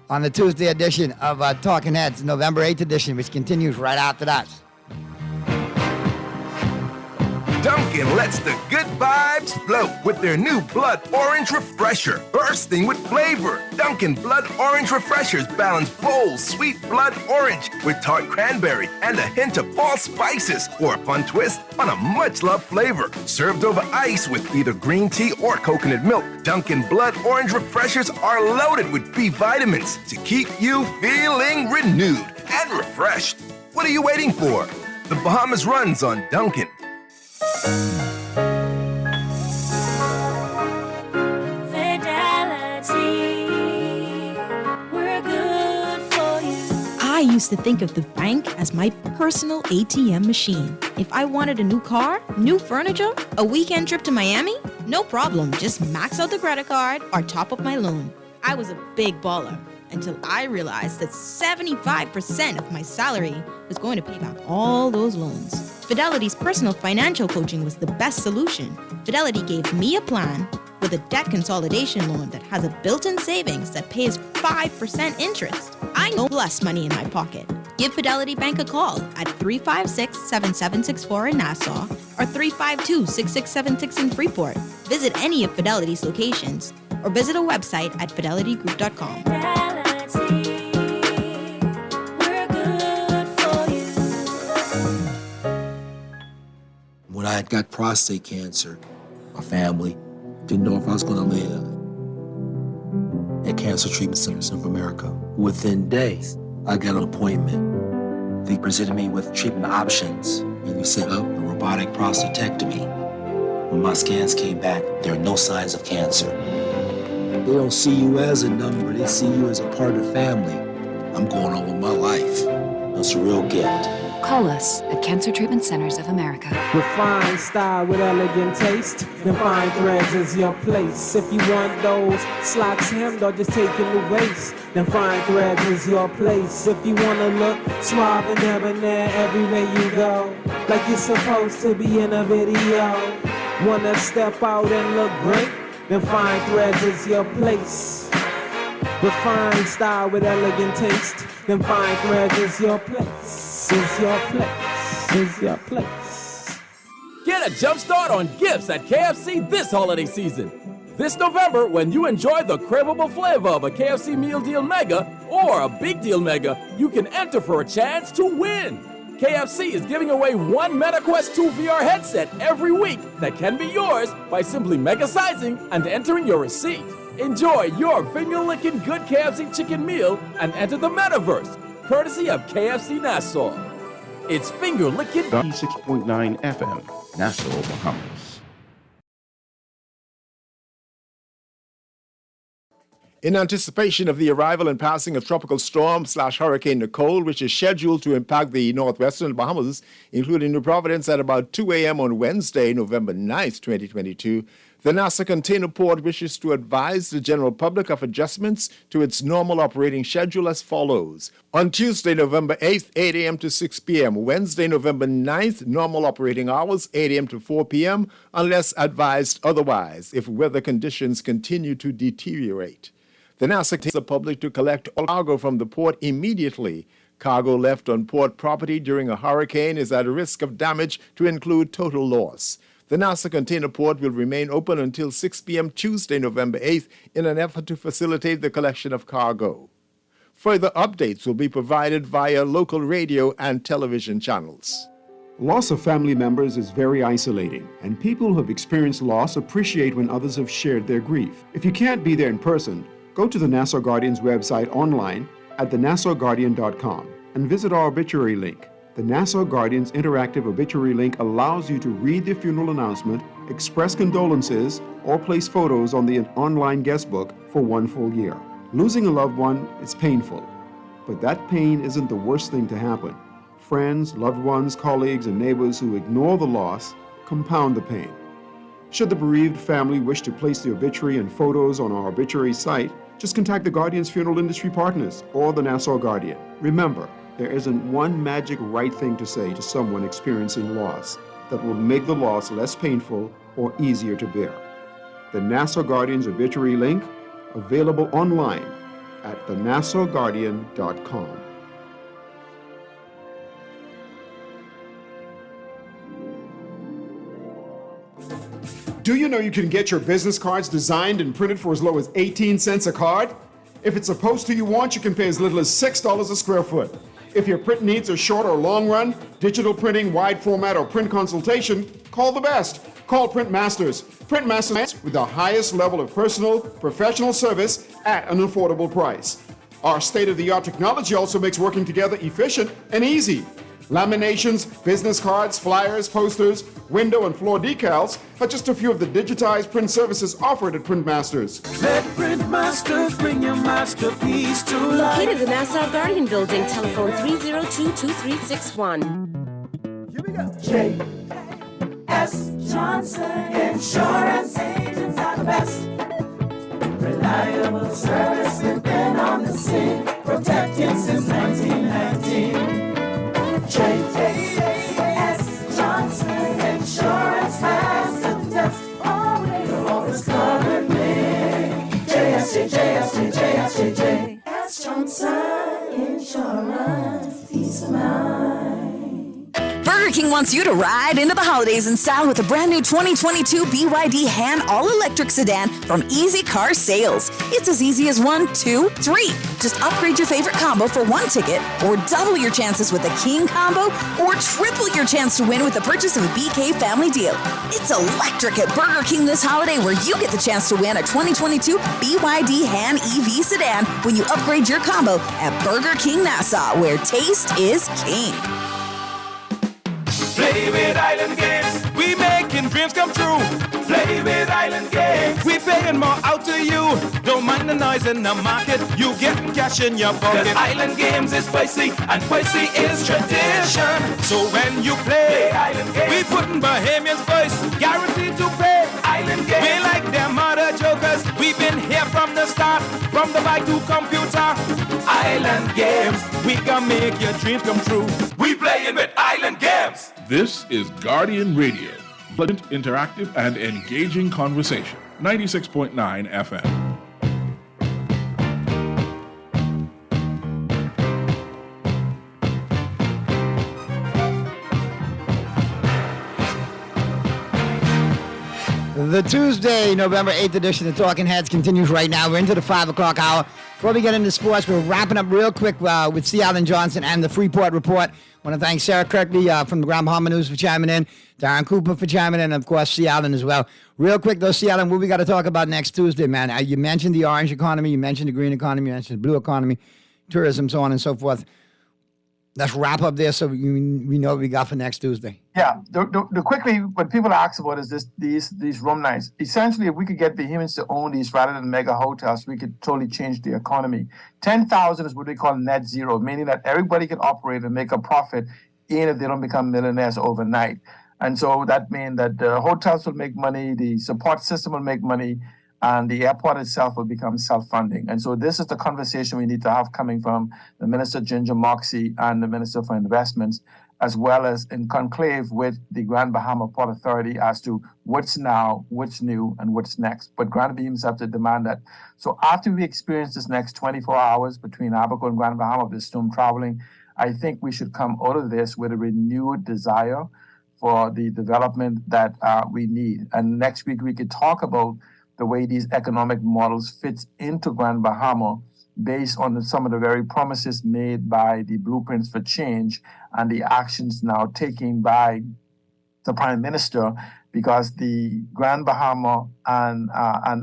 on the Tuesday edition of Talking Heads, November 8th edition, which continues right after that. Dunkin' lets the good vibes flow with their new Blood Orange Refresher, bursting with flavor. Dunkin' Blood Orange Refreshers balance bold, sweet blood orange with tart cranberry and a hint of fall spices for a fun twist on a much-loved flavor. Served over ice with either green tea or coconut milk, Dunkin' Blood Orange Refreshers are loaded with B vitamins to keep you feeling renewed and refreshed. What are you waiting for? The Bahamas runs on Dunkin'. Fidelity, we're good for you. Are used to think of the bank as my personal ATM machine. If I wanted a new car, new furniture, a weekend trip to Miami, no problem. Just max out the credit card or top up my loan. I was a big baller until I realized that 75% of my salary was going to pay back all those loans. Fidelity's personal financial coaching was the best solution. Fidelity gave me a plan with a debt consolidation loan that has a built-in savings that pays 5% interest. I know less money in my pocket. Give Fidelity Bank a call at 356-7764 in Nassau or 352-6676 in Freeport. Visit any of Fidelity's locations or visit a website at fidelitygroup.com. When I had got prostate cancer, my family didn't know if I was going to live. At Cancer Treatment Centers of America, within days, I got an appointment. They presented me with treatment options, and we set up a robotic prostatectomy. When my scans came back, there are no signs of cancer. They don't see you as a number, they see you as a part of the family. I'm going on with my life. That's a real gift. Call us at Cancer Treatment Centers of America. Refined style with elegant taste. Then Fine Threads is your place. If you want those slacks hemmed or just taking the waist, then Fine Threads is your place. If you want to look suave and debonair everywhere you go, like you're supposed to be in a video. Want to step out and look great? Then Fine Threads is your place. Refined style with elegant taste. Then Fine Threads is your place. Is your place. Is your place. Get a jump start on gifts at KFC this holiday season. This November, when you enjoy the craveable flavor of a KFC Meal Deal Mega or a Big Deal Mega, you can enter for a chance to win. KFC is giving away one MetaQuest 2 VR headset every week that can be yours by simply mega-sizing and entering your receipt. Enjoy your finger-licking good KFC chicken meal and enter the metaverse, courtesy of KFC Nassau. It's finger-licking 96.9 FM, Nassau, Bahamas. In anticipation of the arrival and passing of Tropical Storm/Hurricane Nicole, which is scheduled to impact the northwestern Bahamas, including New Providence at about 2 a.m. on Wednesday, November 9th, 2022, the Nassau Container Port wishes to advise the general public of adjustments to its normal operating schedule as follows. On Tuesday, November 8th, 8 a.m. to 6 p.m. Wednesday, November 9th, normal operating hours, 8 a.m. to 4 p.m., unless advised otherwise, if weather conditions continue to deteriorate. The Nassau takes the public to collect all cargo from the port immediately. Cargo left on port property during a hurricane is at a risk of damage to include total loss. The Nassau Container Port will remain open until 6 p.m. Tuesday, November 8th, in an effort to facilitate the collection of cargo. Further updates will be provided via local radio and television channels. Loss of family members is very isolating, and people who have experienced loss appreciate when others have shared their grief. If you can't be there in person, go to the Nassau Guardian's website online at thenassauguardian.com and visit our obituary link. The Nassau Guardian's interactive obituary link allows you to read the funeral announcement, express condolences, or place photos on the online guest book for 1 full year. Losing a loved one is painful, but that pain isn't the worst thing to happen. Friends, loved ones, colleagues, and neighbors who ignore the loss compound the pain. Should the bereaved family wish to place the obituary and photos on our obituary site, just contact the Guardian's funeral industry partners or the Nassau Guardian. Remember, there isn't one magic right thing to say to someone experiencing loss that will make the loss less painful or easier to bear. The Nassau Guardian's obituary link, available online at thenassauguardian.com. Do you know you can get your business cards designed and printed for as low as 18 cents a card? If it's a poster you want, you can pay as little as $6 a square foot. If your print needs are short or long run, digital printing, wide format, or print consultation, call the best. Call Print Masters. Print Masters with the highest level of personal, professional service at an affordable price. Our state-of-the-art technology also makes working together efficient and easy. Laminations, business cards, flyers, posters, window and floor decals are just a few of the digitized print services offered at Printmasters. Let Printmasters bring your masterpiece to life. Located in the Nassau Guardian Building, telephone 302-2361. Here we go. J.S. Johnson Insurance Agents are the best. Reliable service, we've been on the scene, protecting since 1919. J.S. Johnson Insurance has the test. Always covered me. J.S. Johnson Insurance, peace of mind. Burger King wants you to ride into the holidays in style with a brand new 2022 BYD Han all-electric sedan from Easy Car Sales. It's as easy as 1, 2, 3. Just upgrade your favorite combo for one ticket, or double your chances with a King combo, or triple your chance to win with the purchase of a BK family deal. It's electric at Burger King this holiday, where you get the chance to win a 2022 BYD Han EV sedan when you upgrade your combo at Burger King Nassau, where taste is king. Play with Island Games, we making dreams come true. Play with Island Games, we paying more out to you. Don't mind the noise in the market, you get cash in your pocket. 'Cause Island Games is spicy, and spicy is tradition. So when you play Island Games, we put in Bahamians first, guaranteed to pay. Island Games, we like them other jokers. We've been here from the start, from the bike to computer. Island Games, we gonna make your dreams come true. We playing with Island Games. This is Guardian Radio, pleasant, interactive, and engaging conversation. 96.9 FM. The Tuesday, November 8th edition of Talking Heads continues right now. We're into the 5 o'clock hour. Before we get into sports, we're wrapping up real quick with C. Allen Johnson and the Freeport Report. I want to thank Sarah Kirkley from the Grand Bahama News for chiming in, Darren Cooper for chiming in, and, of course, C. Allen as well. Real quick, though, C. Allen, what we got to talk about next Tuesday, man? You mentioned the orange economy, you mentioned the green economy, you mentioned the blue economy, tourism, so on and so forth. Let's wrap up there so we know what we got for next Tuesday. Yeah, the quickly, what people ask about is these room nights. Essentially, if we could get Bahamians to own these rather than mega hotels, we could totally change the economy. 10,000 is what they call net zero, meaning that everybody can operate and make a profit even if they don't become millionaires overnight. And so that means that the hotels will make money, the support system will make money, and the airport itself will become self-funding. And so this is the conversation we need to have coming from the Minister Ginger Moxie and the Minister for Investments, as well as in conclave with the Grand Bahama Port Authority as to what's now, what's new, and what's next. But Grand Bahamians have to demand that. So after we experience this next 24 hours between Abaco and Grand Bahama of the storm traveling, I think we should come out of this with a renewed desire for the development that we need. And next week we could talk about the way these economic models fits into Grand Bahama based on some of the very promises made by the Blueprints for Change and the actions now taken by the Prime Minister, because the Grand Bahama and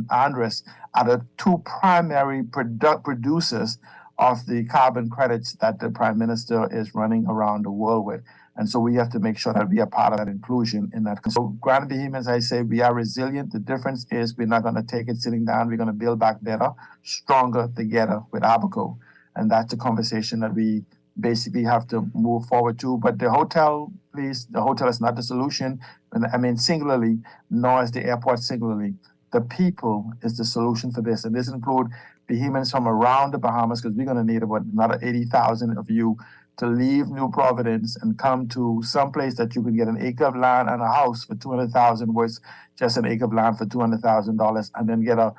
Andres are the two primary producers of the carbon credits that the Prime Minister is running around the world with. And so we have to make sure that we are part of that inclusion in that. So Grand Bahamians, I say, we are resilient. The difference is we're not going to take it sitting down. We're going to build back better, stronger together with Abaco. And that's a conversation that we basically have to move forward to. But the hotel, please, the hotel is not the solution. I mean, singularly, nor is the airport singularly. The people is the solution for this. And this includes Bahamians from around the Bahamas, because we're going to need about another 80,000 of you to leave New Providence and come to some place that you can get an acre of land and a house for $200,000 versus just an acre of land for $200,000, and then get a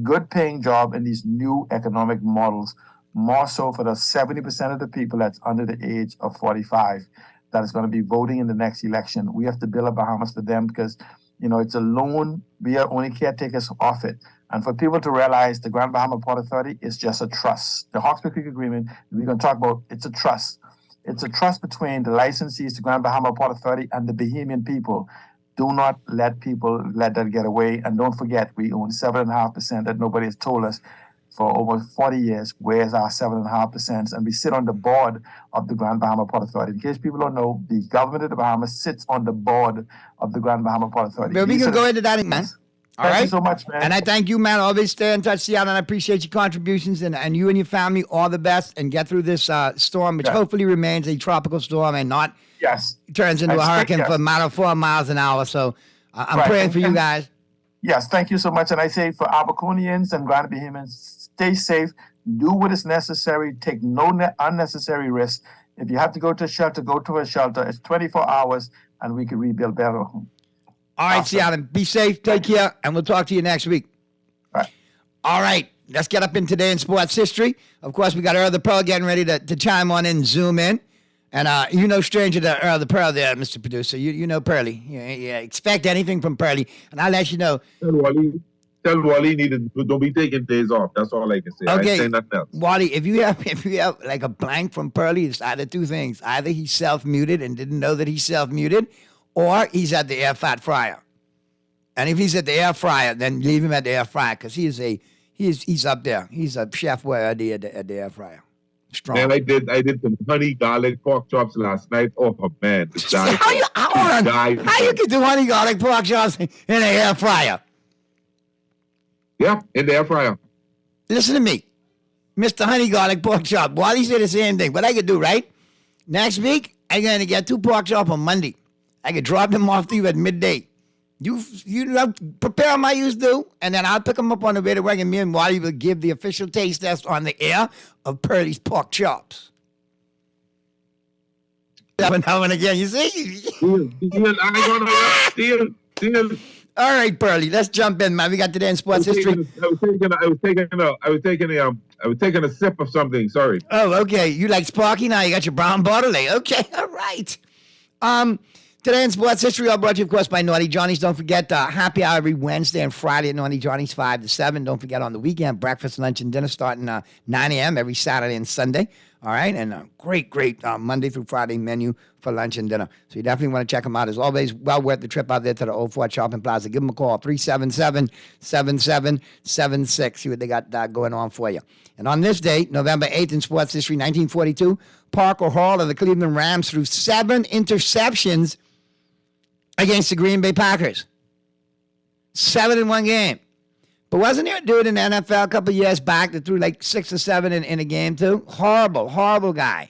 good paying job in these new economic models, more so for the 70% of the people that's under the age of 45 that is going to be voting in the next election. We have to build a Bahamas for them because, you know, it's a loan. We are only caretakers of it. And for people to realize the Grand Bahama Port Authority is just a trust. The Hawkesbury Creek Agreement, we're going to talk about, it's a trust. It's a trust between the licensees, the Grand Bahama Port Authority, and the Bahamian people. Do not let people let that get away. And don't forget, we own 7.5% that nobody has told us. for over 40 years, where's our 7.5%? And we sit on the board of the Grand Bahama Port Authority. In case people don't know, the government of the Bahamas sits on the board of the Grand Bahama Port Authority. But we can go into that, man. All right. Thank you so much, man. And I thank you, man. Always stay in touch, Seattle, and I appreciate your contributions. And you and your family, all the best, and get through this storm, which hopefully remains a tropical storm and not turns into a hurricane for a matter of 4 miles an hour. So I'm praying for you guys. Yes, thank you so much. And I say for Albuquerqueans and Grand Bahamians, stay safe, do what is necessary, take no unnecessary risks. If you have to go to a shelter, go to a shelter. It's 24 hours, and we can rebuild better. All right, Seattle, be safe, take care, and we'll talk to you next week. All right, let's get up in today in sports history. Of course, we got Earl the Pearl getting ready to chime on in and zoom in. And you know stranger to Earl the Pearl there, Mr. Producer. You know Pearly. Yeah, expect anything from Pearly, and I'll let you know. Tell Wally don't be taking days off. That's all I can say. Okay, I say nothing else. Wally, if you have like a blank from Pearly, it's either two things. Either he's self-muted and didn't know that he's self-muted, or he's at the air fat fryer. And if he's at the air fryer, then leave him at the air fryer because he's up there. He's a chef at the air fryer. Strong. Man, I did some honey garlic pork chops last night. Oh man, how you can do honey garlic pork chops in an air fryer? Yeah, in the air fryer. Listen to me, Mr. Honey Garlic Pork Chop. Wally said the same thing. What I could do, right? Next week, I'm going to get 2 pork chops on Monday. I could drop them off to you at midday. You prepare them I used to, and then I'll pick them up on the way to work, and me and Wally will give the official taste test on the air of Pearly's pork chops. Now and again, you see? Deal. All right, Pearly, let's jump in, man. We got today in sports history. I was taking a sip of something. Sorry. Oh, okay. You like Sparky now? You got your brown bottle, eh? Okay, all right. Today in sports history, all brought to you, of course, by Naughty Johnny's. Don't forget, happy hour every Wednesday and Friday at Naughty Johnny's, 5 to 7. Don't forget on the weekend, breakfast, lunch, and dinner starting 9 a.m. every Saturday and Sunday. All right, and a great Monday through Friday menu for lunch and dinner. So you definitely want to check them out. As always, well worth the trip out there to the Old Fort Shopping Plaza. Give them a call, 377-7776. See what they got going on for you. And on this date, November 8th in sports history, 1942, Parker Hall of the Cleveland Rams threw 7 interceptions against the Green Bay Packers. 7 in one game. But wasn't there a dude in the NFL a couple of years back that threw like 6 or 7 in a game too? Horrible guy.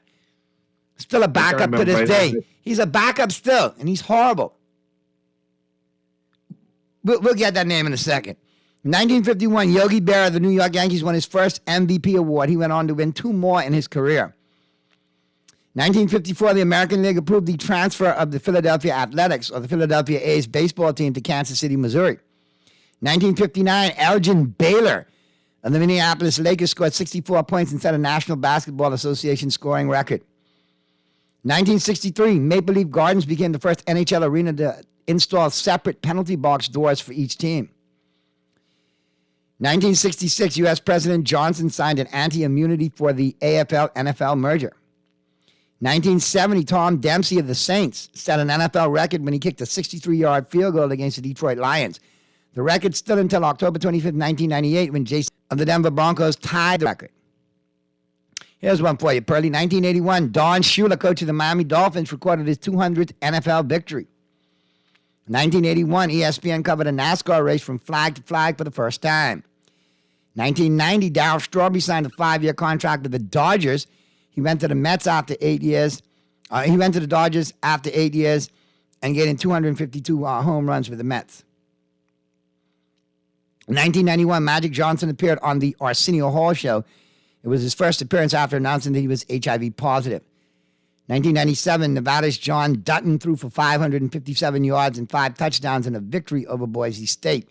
Still a backup to this day. He's a backup still, and he's horrible. We'll get that name in a second. In 1951, Yogi Berra of the New York Yankees won his first MVP award. He went on to win 2 more in his career. 1954, the American League approved the transfer of the Philadelphia Athletics, or the Philadelphia A's baseball team, to Kansas City, Missouri. 1959, Elgin Baylor of the Minneapolis Lakers scored 64 points and set a National Basketball Association scoring record. 1963, Maple Leaf Gardens became the first NHL arena to install separate penalty box doors for each team. 1966, U.S. President Johnson signed an anti-immunity for the AFL-NFL merger. 1970, Tom Dempsey of the Saints set an NFL record when he kicked a 63-yard field goal against the Detroit Lions. The record stood until October 25th, 1998, when Jason of the Denver Broncos tied the record. Here's one for you, Pearly. 1981, Don Shula, coach of the Miami Dolphins, recorded his 200th NFL victory. 1981, ESPN covered a NASCAR race from flag to flag for the first time. 1990, Darryl Strawberry signed a 5-year contract with the Dodgers. He went to the Mets after 8 years. He went to the Dodgers after 8 years and getting 252 home runs with the Mets. In 1991, Magic Johnson appeared on the Arsenio Hall Show. It was his first appearance after announcing that he was HIV positive. 1997, Nevada's John Dutton threw for 557 yards and 5 touchdowns in a victory over Boise State.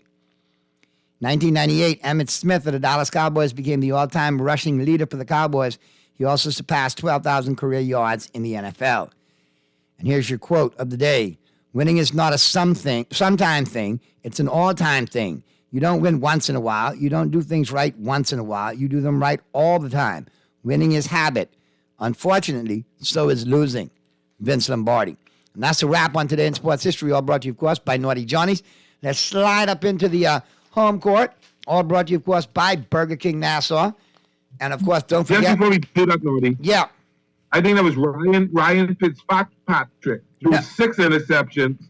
1998, Emmitt Smith of the Dallas Cowboys became the all-time rushing leader for the Cowboys. He also surpassed 12,000 career yards in the NFL. And here's your quote of the day. Winning is not a sometime thing. It's an all-time thing. You don't win once in a while. You don't do things right once in a while. You do them right all the time. Winning is habit. Unfortunately, so is losing. Vince Lombardi. And that's a wrap on Today in Sports History, all brought to you, of course, by Naughty Johnny's. Let's slide up into the home court All brought to you, of course, by Burger King Nassau. And, of course, don't forget. Just before we do that, Naughty. Yeah. I think that was Ryan Fitzpatrick threw 6 interceptions.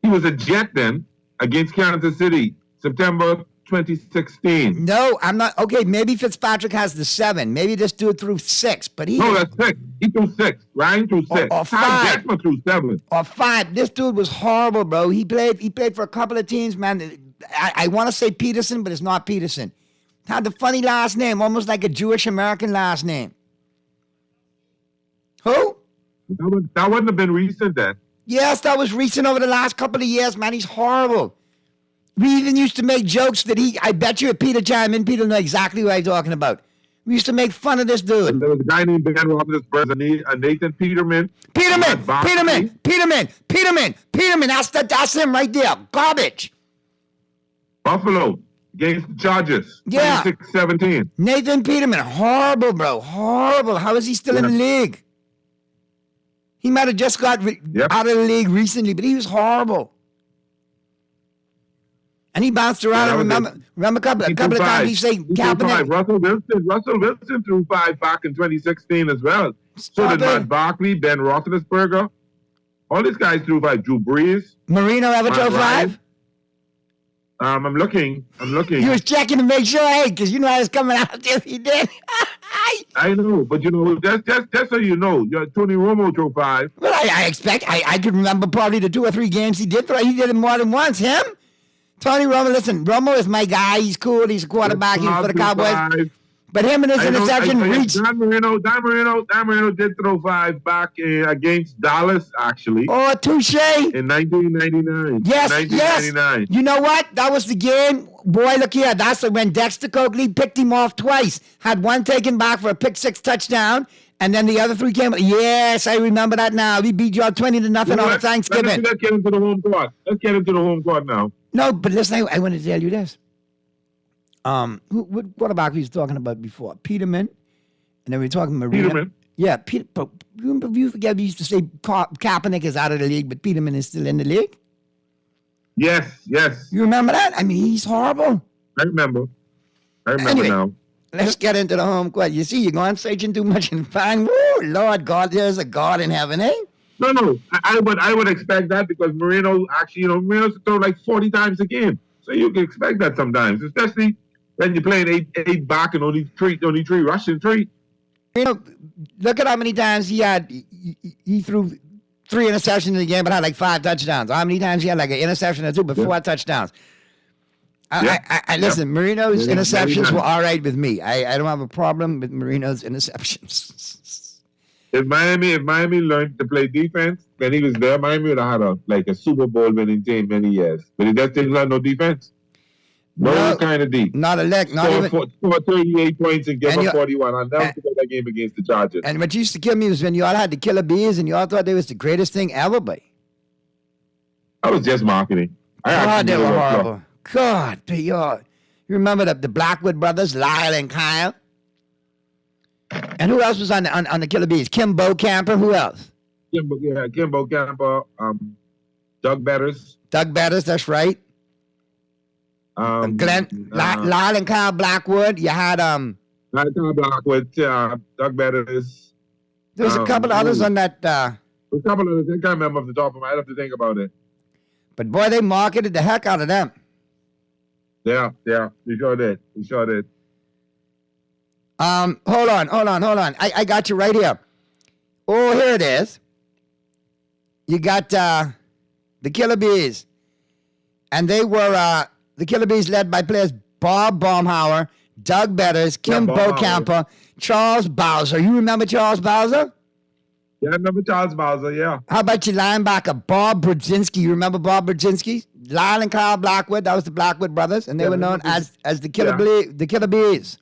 He was a Jet then against Kansas City, September 2016. No, I'm not. Okay, maybe Fitzpatrick has the 7. Maybe this dude threw 6, but he. No, that's 6. He threw 6. Ryan threw 6. Or 5. Jackman threw 7. Or 5. This dude was horrible, bro. He played for a couple of teams, man. I want to say Peterson, but it's not Peterson. Had the funny last name, almost like a Jewish American last name. Who? That wouldn't have been recent then. Yes, that was recent over the last couple of years, man. He's horrible. We even used to make jokes that I bet you if Peter chimed in, Peter will know exactly what I'm talking about. We used to make fun of this dude. There was a guy named Ben Roethlisberger, Nathan Peterman. Peterman. That's him right there. Garbage. Buffalo against the Chargers. Yeah. 26-17. Nathan Peterman. Horrible, bro. Horrible. How is he still in the league? He might have just got out of the league recently, but he was horrible. And he bounced around. I remember a couple of times he said Kaepernick. Russell Wilson threw 5 back in 2016 as well. So did Matt Barkley, Ben Roethlisberger. All these guys threw 5. Drew Brees. Marino ever threw 5? I'm looking. You was checking to make sure, hey, because you know I was coming out if he did. I know, but you know, just so you know, Tony Romo threw 5. Well, I expect, I could remember probably the 2 or 3 games he did throw. He did it more than once. Him? Tony Romo, listen, Romo is my guy. He's cool. He's a quarterback. He's for the Cowboys. 5. But him and his interception reached. Dan Marino did throw 5 back against Dallas, actually. Oh, touche. In 1999. Yes, 1999. Yes. You know what? That was the game. Boy, look here. That's when Dexter Coakley picked him off twice. Had one taken back for a pick 6 touchdown. And then the other 3 came. Yes, I remember that now. We beat you all 20-0 on Thanksgiving. Let's get into the home court. Now. No, but listen, I want to tell you this. What quarterback we was talking about before? Peterman. And then we were talking Marino. Peterman. Yeah, but you forget we used to say Kaepernick is out of the league, but Peterman is still in the league? Yes. You remember that? I mean, he's horrible. I remember Anyway, now. Let's get into the home court. You see, you're going searching too much and find, woo, Lord God, there's a God in heaven, eh? No. I would expect that because Marino actually, Marino's throw like 40 times a game. So you can expect that sometimes, especially when you're playing 8 back and only three rushing 3. Look at how many times he threw 3 interceptions in the game, but had like 5 touchdowns. How many times he had like an interception or 2, but 4 touchdowns. Listen, Marino's interceptions were all right with me. I don't have a problem with Marino's interceptions. If Miami learned to play defense, when he was there, Miami would have had a Super Bowl winning team many years. But he just didn't learn no defense. No kind of deep. Not a lick. Score 38 points and give up 41. I'll never forget that game against the Chargers. And what used to kill me was when you all had the Killer Bees and you all thought they was the greatest thing ever, but that was just marketing. God, they were horrible. God, you remember the Blackwood brothers, Lyle and Kyle? And who else was on the Killer Bees? Kimbo Camper. Who else? Kimbo Camper. Doug Betters. Doug Betters. That's right. Lyle and Kyle Blackwood. You had Lyle and Kyle Blackwood. Doug Betters. There was a couple others on that. A couple others. I can't remember off the top of my head. I have to think about it. But boy, they marketed the heck out of them. Yeah. We sure did. Hold on. I got you right here. Oh, here it is. You got the Killer Bees. And they were the Killer Bees led by players Bob Baumhauer, Doug Betters, Kim Bocamper, Charles Bowser. You remember Charles Bowser? Yeah, I remember Charles Bowser, yeah. How about your linebacker, Bob Brzezinski? You remember Bob Brzezinski? Lyle and Kyle Blackwood. That was the Blackwood brothers. And they were known as the Killer Bees.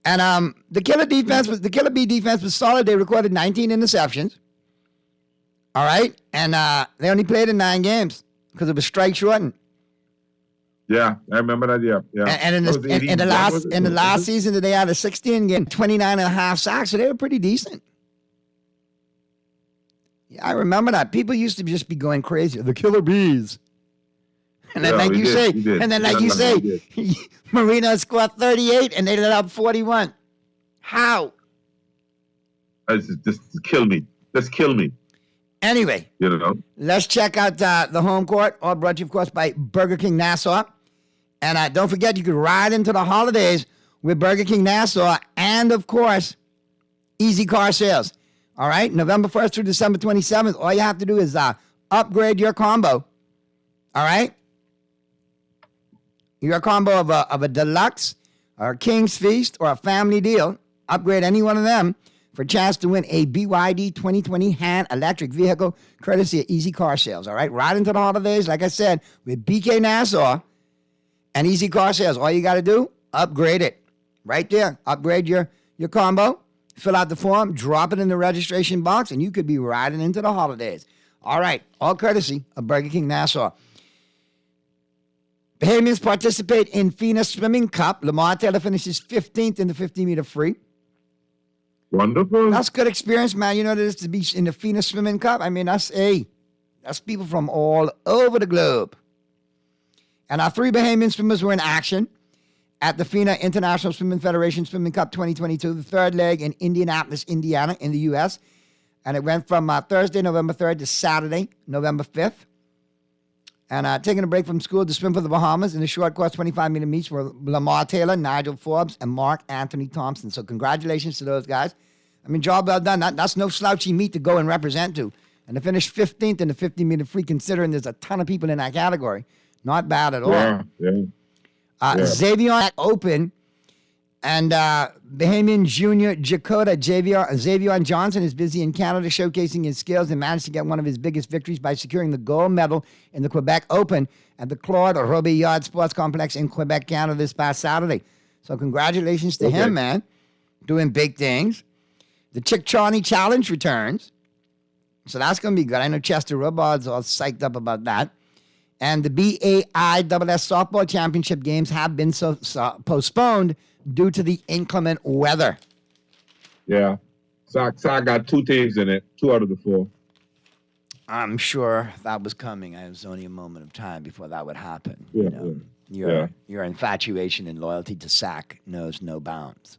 And the Killer Bee defense was solid. They recorded 19 interceptions. All right? And they only played in 9 games because it was strike shortened. Yeah, I remember that, yeah. And in the last season, they had a 16-game, 29.5 sacks, so they were pretty decent. Yeah, I remember that. People used to just be going crazy. The Killer Bees. And then, like you say, Marino scored 38 and they let up 41. How? Just kill me. Just kill me. Anyway, let's check out the home court, all brought to you, of course, by Burger King Nassau. And don't forget, you could ride into the holidays with Burger King Nassau and, of course, Easy Car Sales. All right, November 1st through December 27th, all you have to do is upgrade your combo. All right? Your combo of a deluxe or a King's Feast or a family deal, upgrade any one of them for a chance to win a BYD 2020 hand electric vehicle courtesy of Easy Car Sales. All right, right into the holidays, like I said, with BK Nassau and Easy Car Sales. All you got to do, upgrade it. Right there, upgrade your combo, fill out the form, drop it in the registration box, and you could be riding into the holidays. All right, all courtesy of Burger King Nassau. Bahamians participate in FINA Swimming Cup. Lamar Taylor finishes 15th in the 50-meter free. Wonderful. That's good experience, man. You know, this to be in the FINA Swimming Cup. I mean, that's people from all over the globe. And our 3 Bahamian swimmers were in action at the FINA International Swimming Federation Swimming Cup 2022, the third leg in Indianapolis, Indiana, in the U.S. And it went from Thursday, November 3rd to Saturday, November 5th. And taking a break from school to swim for the Bahamas in the short course 25-meter meets were Lamar Taylor, Nigel Forbes, and Mark Anthony Thompson. So congratulations to those guys. I mean, job well done. That's no slouchy meet to go and represent to. And to finish 15th in the 50-meter free, considering there's a ton of people in that category. Not bad at all. Xavier Open and Bahamian Junior Jakota Xavier Johnson is busy in Canada showcasing his skills and managed to get one of his biggest victories by securing the gold medal in the Quebec Open at the Claude Robillard Sports Complex in Quebec, Canada this past Saturday. So congratulations to him, man. Doing big things. The Chick Charney Challenge returns. So that's going to be good. I know Chester Robards all psyched up about that. And the BAISS Softball Championship games have been postponed due to the inclement weather. Yeah. So I got 2 teams in it, 2 out of the 4. I'm sure that was coming. It was only a moment of time before that would happen. Your infatuation and loyalty to SAC knows no bounds.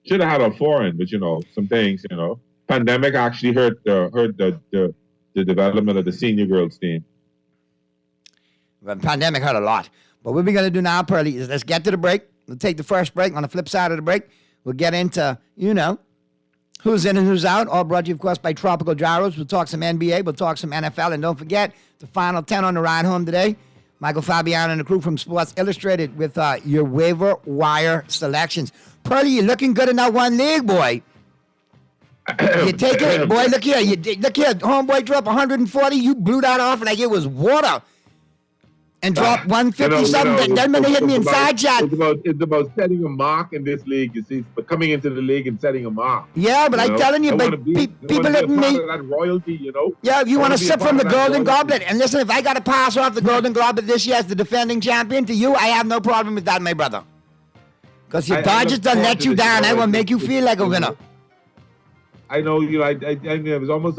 Should have had a 4 in, but some things, Pandemic actually hurt the development of the senior girls team. The pandemic hurt a lot. But what we're going to do now, Pearly, is let's get to the break. We'll take the first break. On the flip side of the break, we'll get into, who's in and who's out. All brought to you, of course, by Tropical Gyros. We'll talk some NBA. We'll talk some NFL. And don't forget, the final 10 on the ride home today, Michael Fabiano and the crew from Sports Illustrated with your waiver wire selections. Pearly, you're looking good in that one league, boy. You take it, boy. Look here. Look here. Homeboy dropped 140. You blew that off like it was water. And drop 150-something. Then when they hit me inside shot. It's about setting a mark in this league, you see, but coming into the league and setting a mark. Yeah, but I'm telling you, people let me. That royalty, Yeah, you want to sip from the Golden Goblet. And listen, if I got to pass off the Golden Goblet this year as the defending champion to you, I have no problem with that, my brother. Because your Dodgers done let you down. I will make you feel like a winner. I know it was almost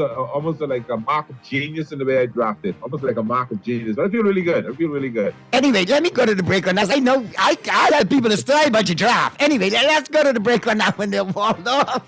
like a mark of genius in the way I drafted. Almost like a mark of genius. But I feel really good. Anyway, let me go to the break on that. I know I had people to study about your draft. Anyway, let's go to the break on that when they're walled off.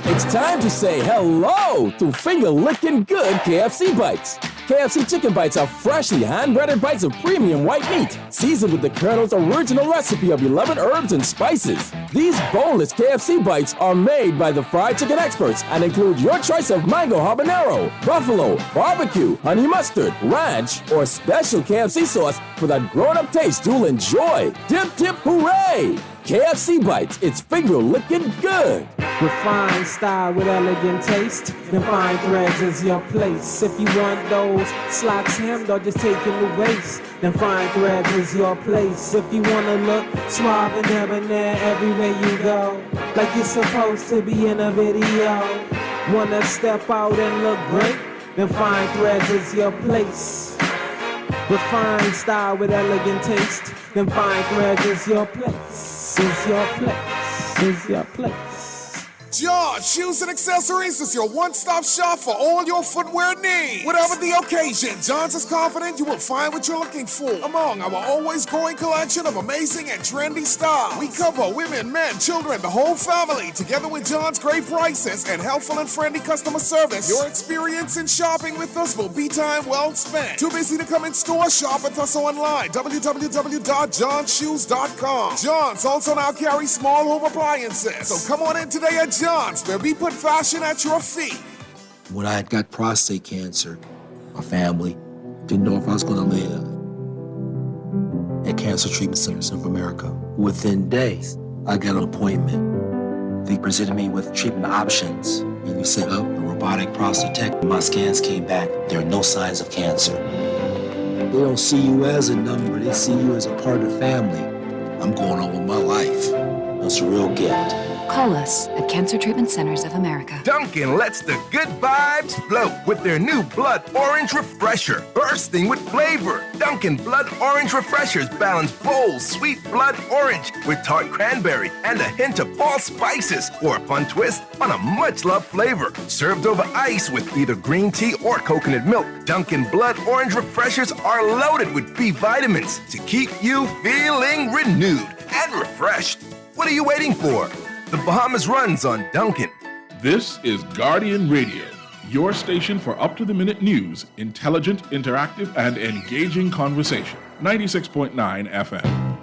It's time to say hello to finger-licking good KFC bites. KFC chicken bites are freshly hand-breaded bites of premium white meat, seasoned with the Colonel's original recipe of 11 herbs and spices. These boneless KFC bites are made by the fried chicken experts and include your choice of mango habanero, buffalo, barbecue, honey mustard, ranch, or special KFC sauce for that grown-up taste you'll enjoy. Dip, dip, hooray! KFC bites, it's finger-licking good. Refined style with elegant taste, then Fine Threads is your place. If you want those slacks hemmed or just taking the waist, then Fine Threads is your place. If you wanna look suave and debonair everywhere you go, like you're supposed to be in a video, wanna step out and look great, then Fine Threads is your place. Refined style with elegant taste, then Fine Threads is your place. Is your place. Is your place. John Shoes and Accessories is your one-stop shop for all your footwear needs. Whatever the occasion, John's is confident you will find what you're looking for among our always growing collection of amazing and trendy styles. We cover women, men, children, the whole family. Together with John's great prices and helpful and friendly customer service, your experience in shopping with us will be time well spent. Too busy to come in store? Shop with us online. www.johnshoes.com. John's also now carries small home appliances. So come on in today at John's, where we put fashion at your feet. When I had got prostate cancer, my family didn't know if I was going to live. At Cancer Treatment Centers of America, within days, I got an appointment. They presented me with treatment options, and we set up a robotic prostatectomy. My scans came back. There are no signs of cancer. They don't see you as a number. They see you as a part of the family. I'm going on with my life. That's a real gift. Call us at Cancer Treatment Centers of America. Dunkin' lets the good vibes flow with their new Blood Orange Refresher, bursting with flavor. Dunkin' Blood Orange Refreshers balance bold, sweet blood orange with tart cranberry and a hint of fall spices for a fun twist on a much-loved flavor. Served over ice with either green tea or coconut milk, Dunkin' Blood Orange Refreshers are loaded with B vitamins to keep you feeling renewed and refreshed. What are you waiting for? The Bahamas runs on Dunkin'. This is Guardian Radio, your station for up-to-the-minute news, intelligent, interactive, and engaging conversation. 96.9 FM.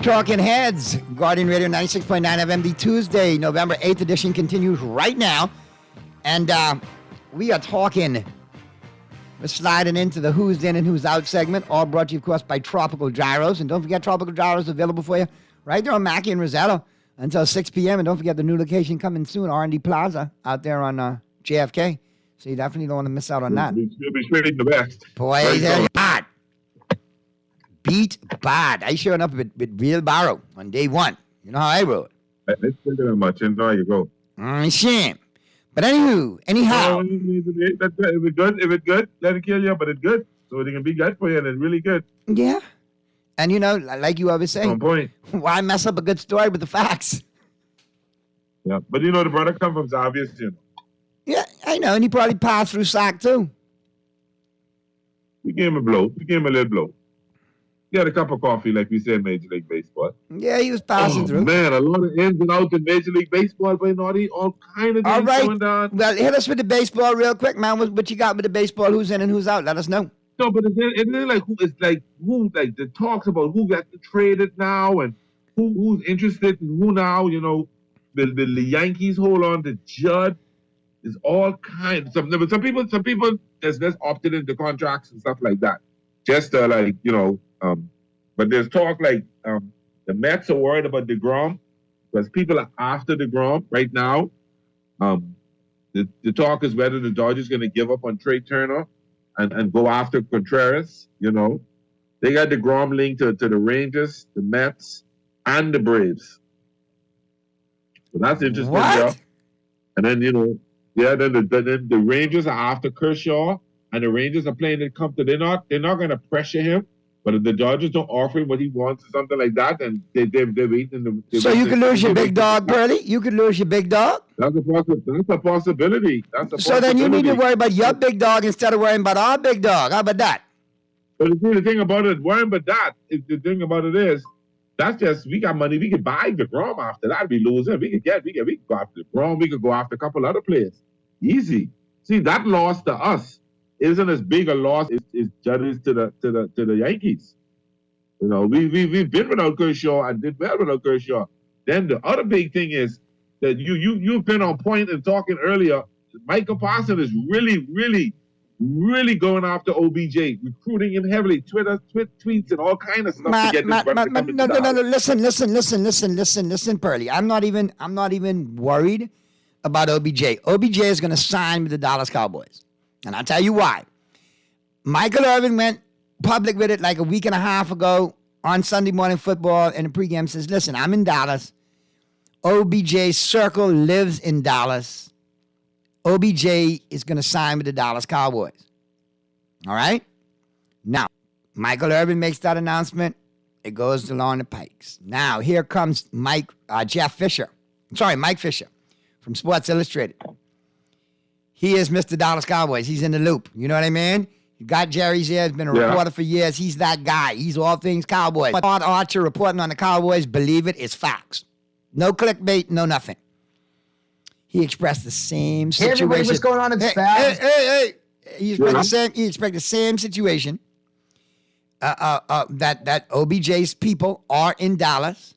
Talking Heads, Guardian Radio 96.9 FM. The Tuesday, November 8th edition continues right now. And we are talking, we're sliding into the Who's In and Who's Out segment, all brought to you, of course, by Tropical Gyros. And don't forget, Tropical Gyros available for you right there on Mackey and Rosetto until 6 p.m. And don't forget the new location coming soon, R&D Plaza, out there on JFK. So you definitely don't want to miss out on that. You'll be straight the best. Boy, they're hot. Beat bad. I showed up with wheelbarrow on day one. You know how I roll. Let's think of that much, and there you go. Shame. But anyhow. If it's good, let it kill you, but it's good. So it can be good for you, and it's really good. Yeah. And you know, like you always say, on point. Why mess up a good story with the facts? Yeah, but you know, the brother come from Zavius, you know. Yeah, I know, and he probably passed through SAC too. We gave him a blow. We gave him a little blow. He had a cup of coffee, like we said in Major League Baseball. Yeah, he was passing through. Man, a lot of ins and outs in Major League Baseball, but all kind of things going down. Well, hit us with the baseball real quick, man. What you got with the baseball? Who's in and who's out? Let us know. No, but the talks about who got to trade it now and who's interested and who now. You know, the Yankees hold on to Judd. There's all kinds. Some people just opted into contracts and stuff like that. Just but there's talk like the Mets are worried about DeGrom because people are after DeGrom right now. The talk is whether the Dodgers going to give up on Trey Turner and go after Contreras. You know, they got DeGrom linked to the Rangers, the Mets, and the Braves. So that's interesting. What? Yeah. And then then the Rangers are after Kershaw, and the Rangers are playing it comfortable. They're not going to pressure him. But if the Dodgers don't offer him what he wants or something like that, then they're waiting. So you could lose your big dog, Pearly? You could lose your big dog? That's a possibility. So then you need to worry about your big dog instead of worrying about our big dog. How about that? But the thing about it, the thing about it is, that's just, we got money. We could buy DeGrom after that. We lose him. We could go after DeGrom. We could go after a couple other players. Easy. See, that loss to us isn't as big a loss as Judd to the Yankees. You know, we've been without Kershaw and did well without Kershaw. Then the other big thing is that you've been on point and talking earlier Michael Parsons is really going after OBJ, recruiting him heavily, tweets and all kind of stuff to get this brother to come into Dallas. Listen, Pearly. I'm not even worried about OBJ. OBJ is going to sign with the Dallas Cowboys, and I'll tell you why. Michael Irvin went public with it like a week and a half ago on Sunday Morning Football in the pregame. Says, "Listen, I'm in Dallas. OBJ's circle lives in Dallas. OBJ is going to sign with the Dallas Cowboys." All right? Now, Michael Irvin makes that announcement. It goes along the pikes. Now, here comes Mike Fisher from Sports Illustrated. He is Mr. Dallas Cowboys. He's in the loop. You know what I mean? You got Jerry's here. He's been a reporter for years. He's that guy. He's all things Cowboys. Todd Archer reporting on the Cowboys. Believe it, it's facts. No clickbait, no nothing. He expressed the same situation. Hey, everybody, what's going on? It's fast. Hey. He expressed the same situation. That OBJ's people are in Dallas,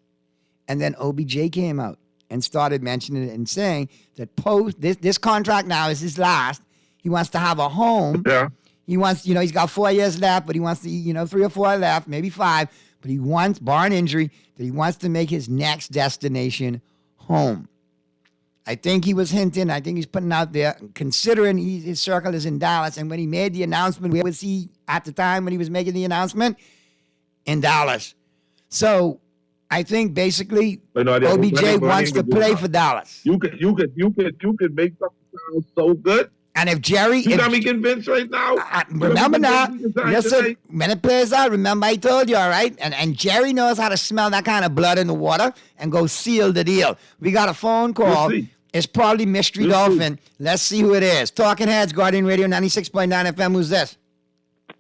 and then OBJ came out and started mentioning it and saying that this contract now is his last. He wants to have a home. Yeah. He wants, he's got 4 years left, but he wants to, 3 or 4 left, maybe 5. But he wants, barring injury, that he wants to make his next destination home. I think he was hinting, I think he's putting out there, considering his circle is in Dallas. And when he made the announcement, where was he at the time when he was making the announcement? In Dallas. So I think basically OBJ wants to play for Dallas. You could make something sound so good. And if Jerry... You got me convinced right now. Remember now, listen, when it plays out, remember I told you, all right? And Jerry knows how to smell that kind of blood in the water and go seal the deal. We got a phone call. It's probably Mystery Dolphin. Let's see who it is. Talking Heads, Guardian Radio 96.9 FM. Who's this?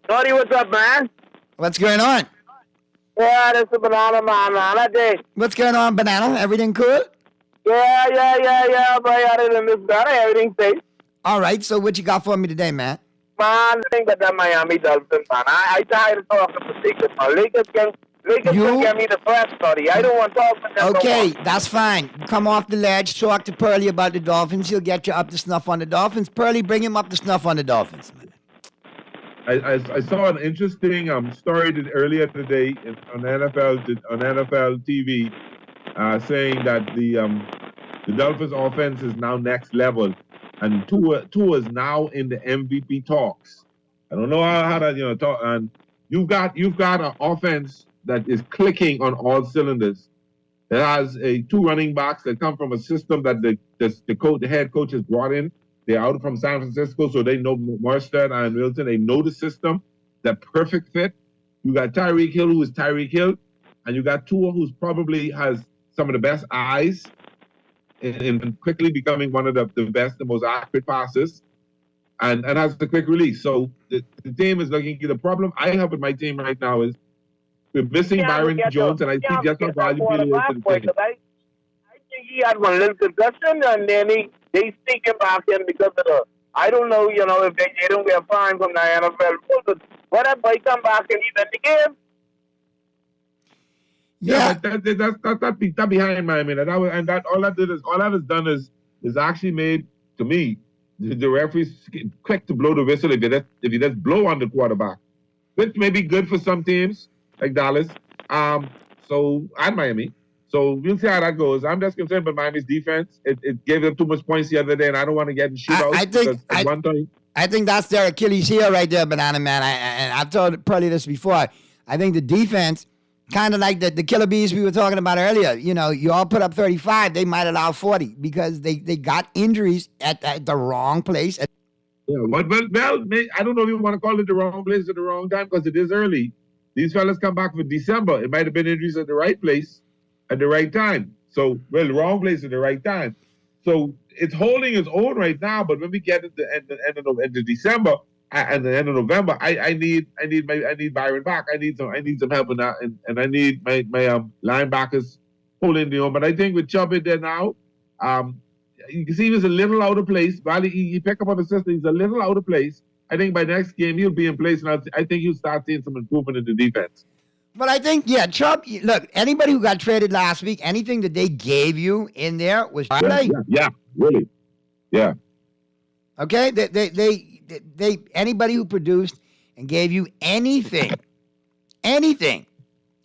Tony, what's up, man? What's going on? Yeah, this is Banana Man. What's going on, Banana? Everything cool? Yeah. But other than this better, everything's safe. All right, so what you got for me today, man? Man, think about that Miami Dolphins, man. I tired of talking to Lakers, man. Lakers can get me the press, buddy. I don't want to talk with them. Okay, that's fine. Come off the ledge, talk to Pearly about the Dolphins. He'll get you up to snuff on the Dolphins. Pearly, bring him up to snuff on the Dolphins. I saw an interesting story earlier today on NFL TV saying that the Dolphins offense is now next level. And Tua is now in the MVP talks. I don't know how that talk. And you've got an offense that is clicking on all cylinders. It has 2 running backs that come from a system that the head coach has brought in. They're out from San Francisco, so they know Morstead and Milton. They know the system. They're perfect fit. You got Tyreek Hill, who is Tyreek Hill, and you got Tua, who's probably has some of the best eyes. In quickly becoming one of the best, the most accurate passes, and has the quick release. So the team is looking. The problem I have with my team right now is we're missing Byron Jones, and I see just how valuable he is to the team. I think he had one little concussion, and then they sneak him back in because of the. I don't know, if they don't get fined from the NFL rules, but whatever, he come back and he's in the game. Yeah, but that's behind my man. And all that has done is actually made, to me, the referees quick to blow the whistle if you just blow on the quarterback, which may be good for some teams like Dallas. And Miami. So we'll see how that goes. I'm just concerned about Miami's defense. It gave them too much points the other day, and I don't want to get in shootouts. I think that's their Achilles heel right there, Banana Man. And I've told Pearly this before. I think the defense, kind of like the Killer Bees we were talking about earlier. You all put up 35. They might allow 40 because they got injuries at the wrong place. Yeah, but I don't know if you want to call it the wrong place at the wrong time because it is early. These fellas come back for December. It might have been injuries at the right place at the right time. So, the wrong place at the right time. So it's holding its own right now. But when we get at the end of December and the end of November, I need Byron back. I need some help in that, and I need my linebackers holding the own. But I think with Chubb in there now, you can see he was a little out of place. While he picked up on the system, he's a little out of place. I think by next game he'll be in place, and I think you'll start seeing some improvement in the defense. But I think, Chubb, look, anybody who got traded last week, anything that they gave you in there was play. Yeah, really. Yeah. Okay? They anybody who produced and gave you anything,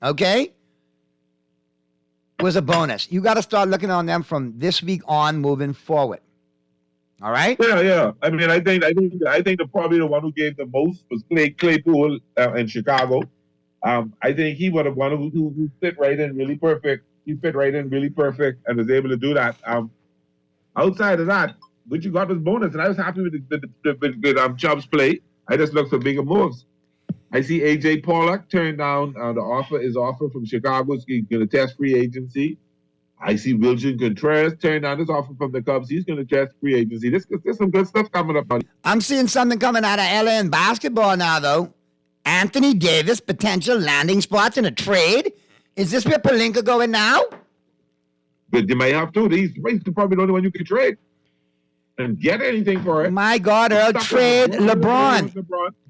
okay, was a bonus. You got to start looking on them from this week on moving forward. All right? Yeah. I mean, I think probably the one who gave the most was Claypool in Chicago. I think he was the one who fit right in really perfect. He fit right in really perfect and was able to do that. Outside of that, what you got was bonus, and I was happy with Chubb's play. I just looked for bigger moves. I see A.J. Pollock turned down the offer from Chicago. He's going to test free agency. I see Wilson Contreras turned down his offer from the Cubs. He's going to test free agency. There's some good stuff coming up. I'm seeing something coming out of LA in basketball now, though. Anthony Davis, potential landing spots in a trade. Is this where Pelinka going now? But they might have to. He's probably the only one you can trade and get anything for it. My God, Earl, trade LeBron.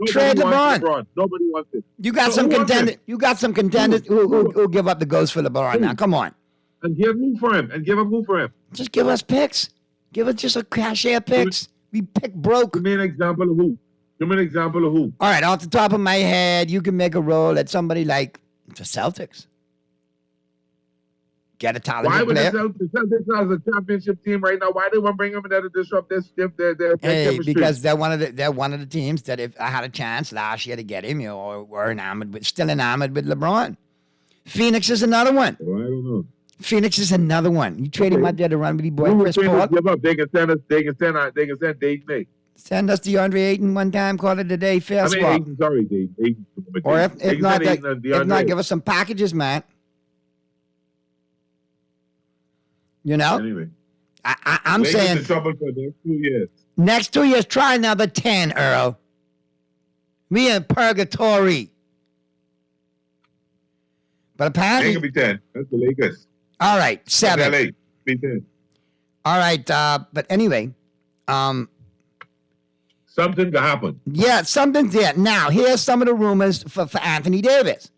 Trade LeBron. Nobody wants it. You got some contenders. You got some contenders who give up the ghost for LeBron. Now, come on. And give who for him? And give him who for him? Just give us picks. Give us just a cachet of picks. We pick broke. Give me an example of who. All right, off the top of my head, you can make a roll at somebody like the Celtics. Get a talented player. Why would the Celtics as a championship team right now? Why they want to bring them in there to disrupt their chemistry? Because they're one of the teams that if I had a chance last year to get him, were still enamored with LeBron. Phoenix is another one. Oh, I don't know. Phoenix is another one. You trade him out there to run with your boy Chris Paul. Give up. They can send us. They can send Dave Nate. Send us DeAndre Ayton one time. Call it a day. Fair swap. Sorry, Dave. Or if not, give us some packages, man. You know. Anyway, I'm saying in trouble for the next 2 years. Next 2 years, try another 10, Earl. We in purgatory. But apparently, it could be 10. That's the Lakers. All right, 7. LA. Be 10. All right, but anyway, something could happen. Yeah, something's there. Now, here's some of the rumors for Anthony Davis.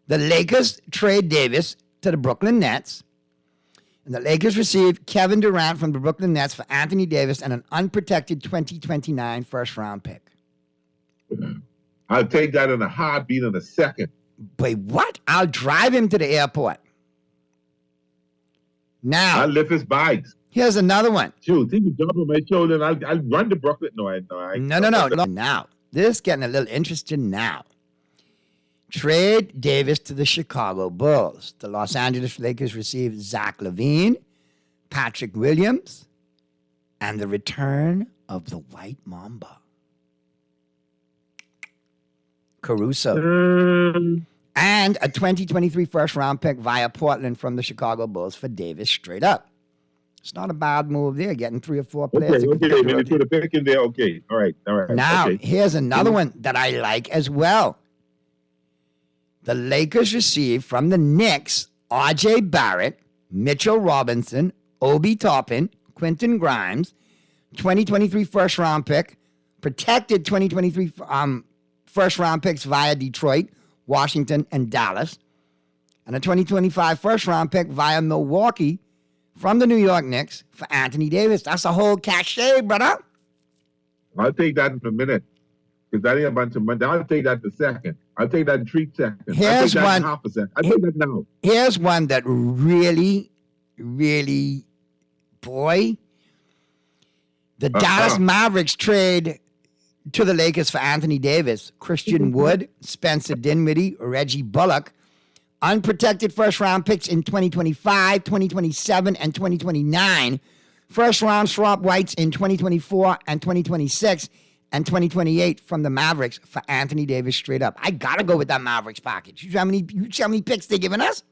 The Lakers trade Davis to the Brooklyn Nets. And the Lakers received Kevin Durant from the Brooklyn Nets for Anthony Davis and an unprotected 2029 first-round pick. I'll take that in a heartbeat in a second. Wait, what? I'll drive him to the airport. Now. I'll lift his bags. Here's another one. Shoot, he can jump on my shoulder and I'll run to Brooklyn. No. Now, this is getting a little interesting now. Trade Davis to the Chicago Bulls. The Los Angeles Lakers received Zach LaVine, Patrick Williams, and the return of the White Mamba, Caruso. And a 2023 first-round pick via Portland from the Chicago Bulls for Davis straight up. It's not a bad move there, getting 3 or 4 players. Okay, maybe put a pick in there. Okay, all right. Now, here's another one that I like as well. The Lakers received from the Knicks R.J. Barrett, Mitchell Robinson, Obi Toppin, Quentin Grimes, 2023 first-round pick, protected 2023 first-round picks via Detroit, Washington, and Dallas, and a 2025 first-round pick via Milwaukee from the New York Knicks for Anthony Davis. That's a whole cachet, brother. I'll take that in a minute, because that ain't a bunch of money. I'll take that the second. I'll take that in 3 seconds. Here's one. I'll take that now. Here's one that really, really, boy, the Dallas Mavericks trade to the Lakers for Anthony Davis, Christian Wood, Spencer Dinwiddie, Reggie Bullock, unprotected first-round picks in 2025, 2027, and 2029, first-round swap rights in 2024 and 2026, and 2028 from the Mavericks for Anthony Davis straight up. I got to go with that Mavericks package. You see how many picks they're giving us?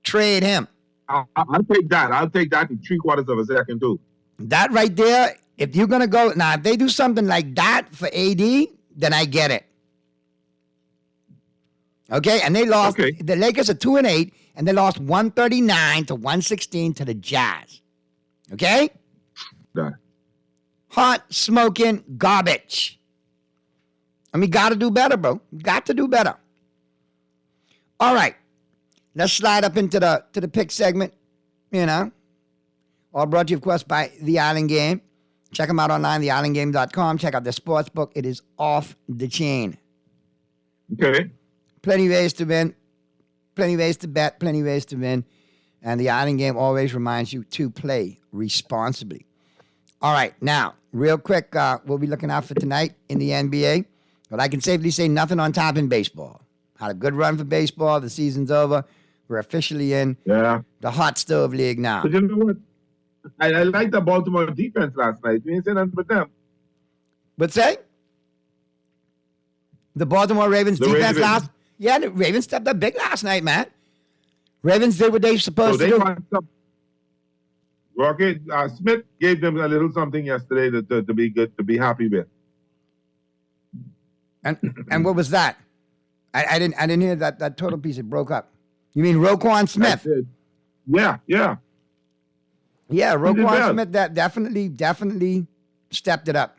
Trade him. I'll take that. I'll take that in 3/4 of a second, too. That right there, if you're going to go, now, if they do something like that for AD, then I get it. Okay, and they lost, the Lakers are 2-8, and they lost 139 to 116 to the Jazz. Okay? Got it. Hot, smoking garbage. And we got to do better, bro. Got to do better. All right. Let's slide up into the pick segment, Or All brought to you, of course, by The Island Game. Check them out online, theislandgame.com. Check out their sports book. It is off the chain. Okay. Plenty ways to win, plenty ways to bet, plenty ways to win. And The Island Game always reminds you to play responsibly. All right, now, real quick, we'll be looking out for tonight in the NBA. But I can safely say nothing on top in baseball. Had a good run for baseball. The season's over. We're officially in the hot stove league now. But you know what? I liked the Baltimore defense last night. You ain't saying nothing but them. But say? The Baltimore Ravens defense last? Yeah, the Ravens stepped up big last night, man. Ravens did what they were supposed to do. Rocket Smith gave them a little something yesterday to be good, to be happy with. And what was that? I didn't hear that total piece. It broke up. You mean Roquan Smith? Yeah. Yeah, Roquan Smith that definitely stepped it up.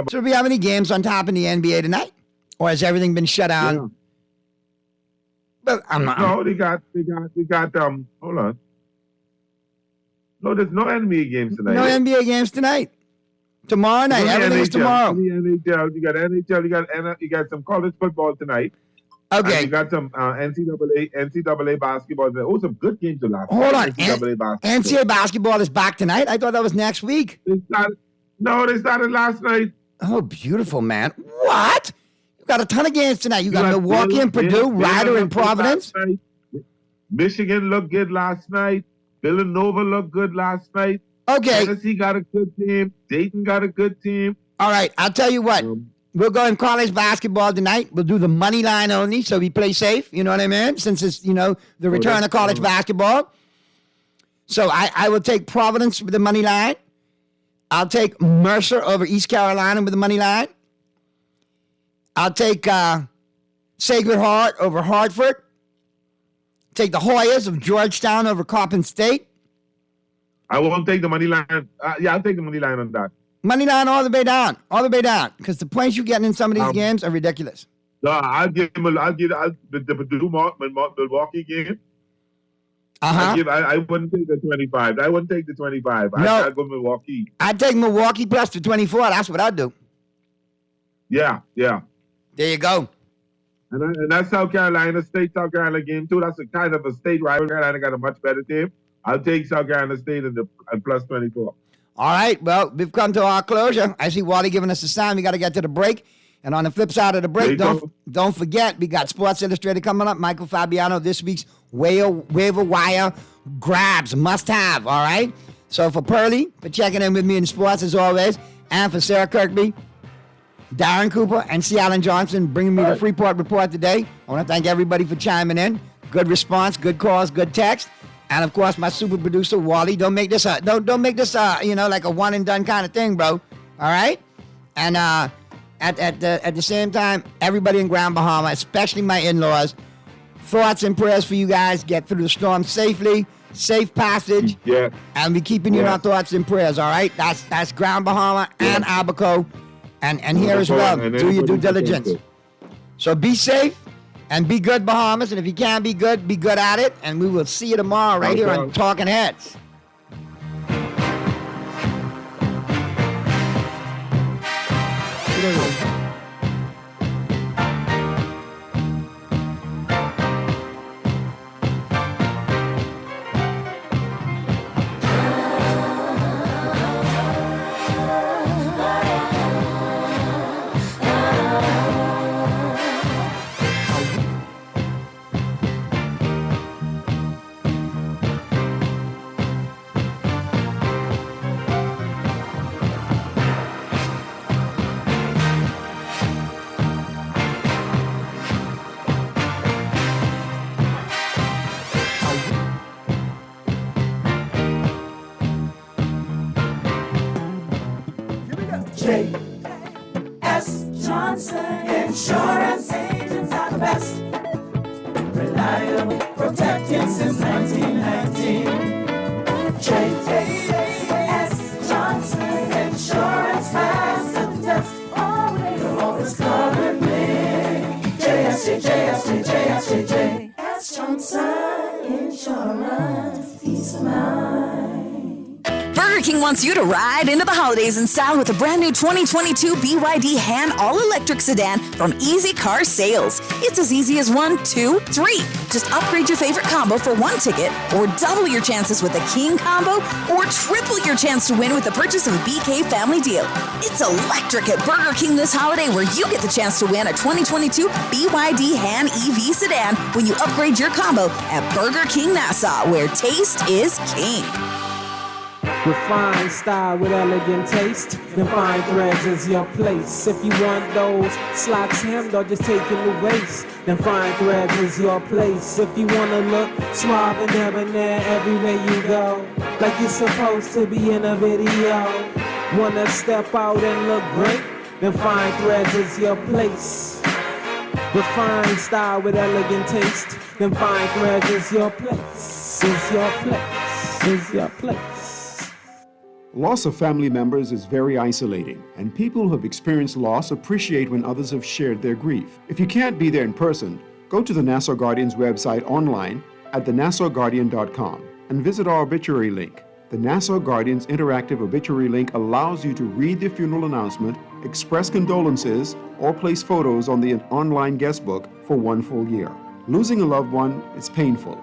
So do we have any games on top in the NBA tonight? Or has everything been shut down? Yeah. But I'm not. No, they got hold on. No, there's no NBA games tonight. No NBA games tonight. Tomorrow night. Everything is tomorrow. NHL, you got NHL, you got some college football tonight. Okay. You got some NCAA basketball. Oh, some good games to last. Hold on. NCAA basketball. NCAA basketball is back tonight? I thought that was next week. They started last night. Oh, beautiful, man. What? You got a ton of games tonight. You got Milwaukee and Purdue, Rider and Providence. Michigan looked good last night. Villanova looked good last night. Okay. Tennessee got a good team. Dayton got a good team. All right. I'll tell you what. We'll go in college basketball tonight. We'll do the money line only, so we play safe. You know what I mean? Since it's, the return of college basketball. So I will take Providence with the money line. I'll take Mercer over East Carolina with the money line. I'll take Sacred Heart over Hartford. Take the Hoyas of Georgetown over Coppin State. I won't take the money line. I'll take the money line on that. Money line all the way down, because the points you're getting in some of these games are ridiculous. No, I'll give the Purdue Milwaukee game. I wouldn't take the 25. I wouldn't take the 25. No. I'd go Milwaukee. I'd take Milwaukee plus the 24. That's what I'd do. Yeah. There you go. And that's South Carolina game too. That's a kind of a state rival. Carolina got a much better team. I'll take South Carolina State at plus 24. All right. Well, we've come to our closure. I see Wally giving us a sign. We got to get to the break. And on the flip side of the break, don't forget, we got Sports Illustrated coming up. Michael Fabiano, this week's waiver wire grabs, must have, all right? So for Pearlie, for checking in with me in sports as always, and for Sarah Kirkby, Darren Cooper, and C. Allen Johnson bringing me the Freeport Report today. I want to thank everybody for chiming in. Good response, good calls, good text. And of course, my super producer, Wally. Don't make this like a one and done kind of thing, bro. All right? And at the same time, everybody in Grand Bahama, especially my in-laws, thoughts and prayers for you guys. Get through the storm safely, safe passage. Yeah. And we keeping you in our thoughts and prayers, all right? That's Grand Bahama and Abaco. And here as well, do your due diligence. So be safe and be good, Bahamas. And if you can't be good at it. And we will see you tomorrow right here on Talking Heads. J.S. Johnson Insurance Agents are the best. Reliable, protected since 1919. J.S. Johnson Insurance has the test. You're always covering me. J.S. Johnson Insurance. Peace of mind. Burger King wants you to ride into the holidays in style with a brand new 2022 BYD Han all-electric sedan from Easy Car Sales. It's as easy as 1, 2, 3. Just upgrade your favorite combo for one ticket, or double your chances with a King combo, or triple your chance to win with the purchase of a BK Family Deal. It's electric at Burger King this holiday, where you get the chance to win a 2022 BYD Han EV sedan when you upgrade your combo at Burger King Nassau, where taste is king. Refined style with elegant taste, then fine threads is your place. If you want those slacks hemmed or just taking the waist, then fine threads is your place. If you wanna look suave and debonair everywhere you go, like you're supposed to be in a video, wanna step out and look great, then fine threads is your place. Refined style with elegant taste, then fine threads is your place, is your place, is your place. Loss of family members is very isolating, and people who have experienced loss appreciate when others have shared their grief. If you can't be there in person, go to the Nassau Guardian's website online at thenassauguardian.com and visit our obituary link. The Nassau Guardian's interactive obituary link allows you to read the funeral announcement, express condolences, or place photos on the online guest book for 1 full year. Losing a loved one is painful,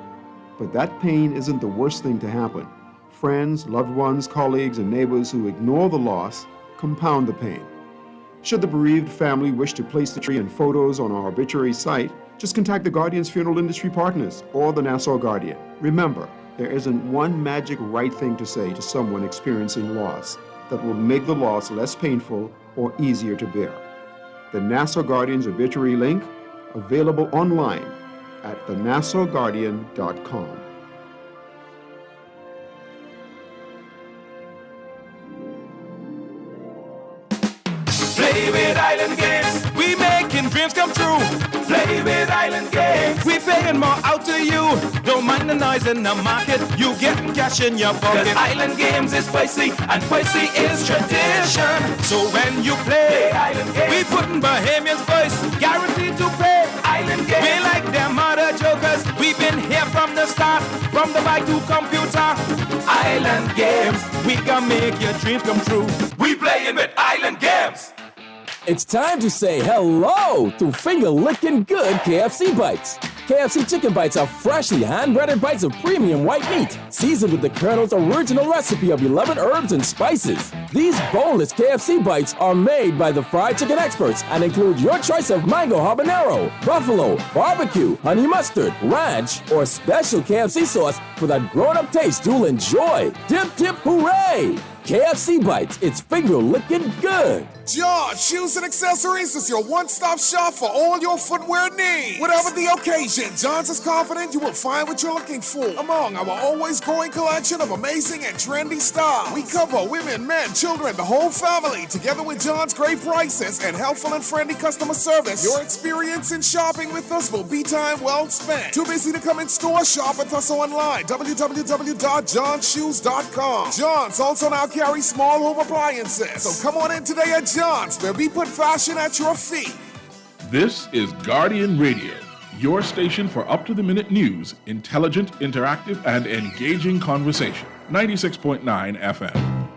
but that pain isn't the worst thing to happen. Friends, loved ones, colleagues, and neighbors who ignore the loss compound the pain. Should the bereaved family wish to place the tree and photos on our obituary site, just contact the Guardian's funeral industry partners or the Nassau Guardian. Remember, there isn't one magic right thing to say to someone experiencing loss that will make the loss less painful or easier to bear. The Nassau Guardian's obituary link, available online at thenassauguardian.com. Play with Island Games, we making dreams come true. Play with Island Games, we paying more out to you. Don't mind the noise in the market, you getting cash in your pocket. 'Cause Island Games is spicy, and spicy is tradition. So when you play Island Games, we putting Bahamians first, guaranteed to pay. Island Games, we like them other jokers. We've been here from the start, from the bike to computer. Island Games, we can make your dreams come true. We playing with Island Games. It's time to say hello to finger-licking good KFC bites. KFC chicken bites are freshly hand-breaded bites of premium white meat, seasoned with the Colonel's original recipe of 11 herbs and spices. These boneless KFC bites are made by the fried chicken experts and include your choice of mango habanero, buffalo, barbecue, honey mustard, ranch, or special KFC sauce for that grown-up taste you'll enjoy. Dip, dip, hooray! KFC Bites, it's finger-licking good. John Shoes and Accessories is your one-stop shop for all your footwear needs. Whatever the occasion, John's is confident you will find what you're looking for among our always growing collection of amazing and trendy styles. We cover women, men, children, the whole family. Together with John's great prices and helpful and friendly customer service, your experience in shopping with us will be time well spent. Too busy to come in store? Shop with us online, www.johnshoes.com. John's also now carry small home appliances. So come on in today at John's, where we put fashion at your feet. This is Guardian Radio, your station for up-to-the-minute news, intelligent, interactive, and engaging conversation. 96.9 FM.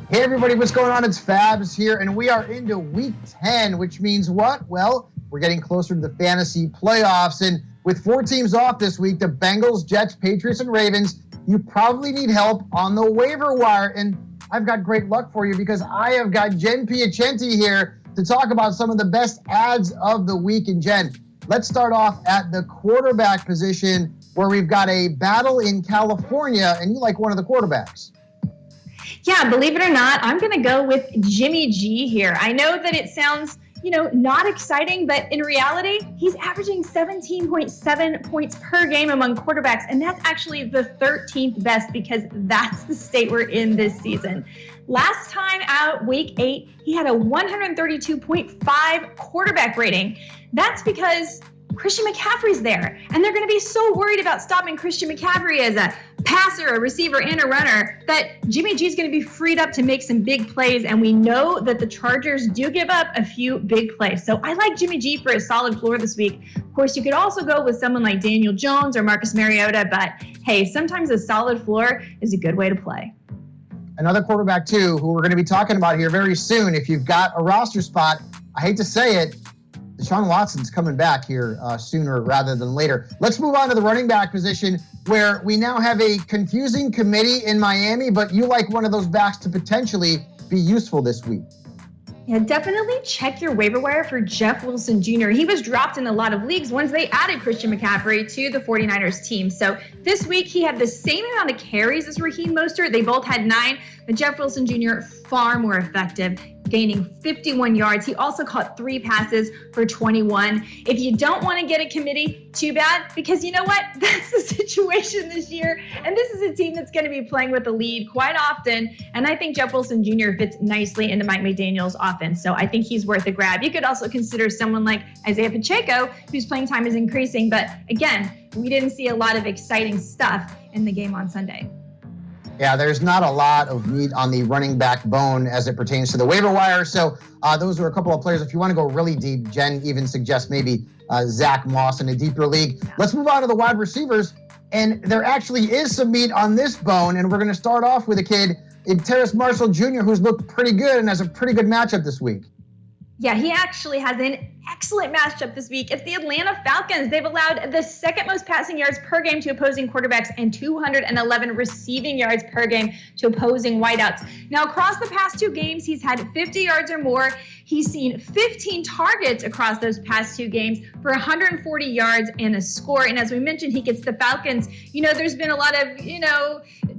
Hey everybody, what's going on? It's Fabs here, and we are into week 10, which means what? Well, we're getting closer to the fantasy playoffs, and with 4 teams off this week, the Bengals, Jets, Patriots, and Ravens, you probably need help on the waiver wire, and I've got great luck for you because I have got Jen Piacenti here to talk about some of the best ads of the week. And Jen, let's start off at the quarterback position, where we've got a battle in California, and you like one of the quarterbacks. Yeah, believe it or not, I'm going to go with Jimmy G here. I know that it sounds, not exciting, but in reality, he's averaging 17.7 points per game among quarterbacks, and that's actually the 13th best because that's the state we're in this season. Last time out, week 8, he had a 132.5 quarterback rating. That's because Christian McCaffrey's there, and they're going to be so worried about stopping Christian McCaffrey as a passer, a receiver, and a runner, that Jimmy G is going to be freed up to make some big plays, and we know that the Chargers do give up a few big plays. So I like Jimmy G for a solid floor this week. Of course, you could also go with someone like Daniel Jones or Marcus Mariota, but hey, sometimes a solid floor is a good way to play. Another quarterback, too, who we're going to be talking about here very soon. If you've got a roster spot, I hate to say it, Deshaun Watson's coming back here sooner rather than later. Let's move on to the running back position, where we now have a confusing committee in Miami, but you like one of those backs to potentially be useful this week. Yeah, definitely check your waiver wire for Jeff Wilson Jr. He was dropped in a lot of leagues once they added Christian McCaffrey to the 49ers team. So this week he had the same amount of carries as Raheem Mostert. They both had 9, but Jeff Wilson Jr. far more effective, gaining 51 yards. He also caught 3 passes for 21. If you don't want to get a committee, too bad, because you know what? That's the situation this year. And this is a team that's going to be playing with the lead quite often. And I think Jeff Wilson Jr. fits nicely into Mike McDaniel's offense. So I think he's worth a grab. You could also consider someone like Isaiah Pacheco, whose playing time is increasing. But again, we didn't see a lot of exciting stuff in the game on Sunday. Yeah, there's not a lot of meat on the running back bone as it pertains to the waiver wire. So those are a couple of players. If you want to go really deep, Jen even suggests maybe Zach Moss in a deeper league. Let's move on to the wide receivers. And there actually is some meat on this bone. And we're going to start off with a kid in Terrace Marshall Jr., who's looked pretty good and has a pretty good matchup this week. Yeah, he actually has an excellent matchup this week. It's the Atlanta Falcons. They've allowed the second most passing yards per game to opposing quarterbacks and 211 receiving yards per game to opposing wideouts. Now, across the past 2 games, he's had 50 yards or more. He's seen 15 targets across those past 2 games for 140 yards and a score. And as we mentioned, he gets the Falcons. You know, there's been a lot of,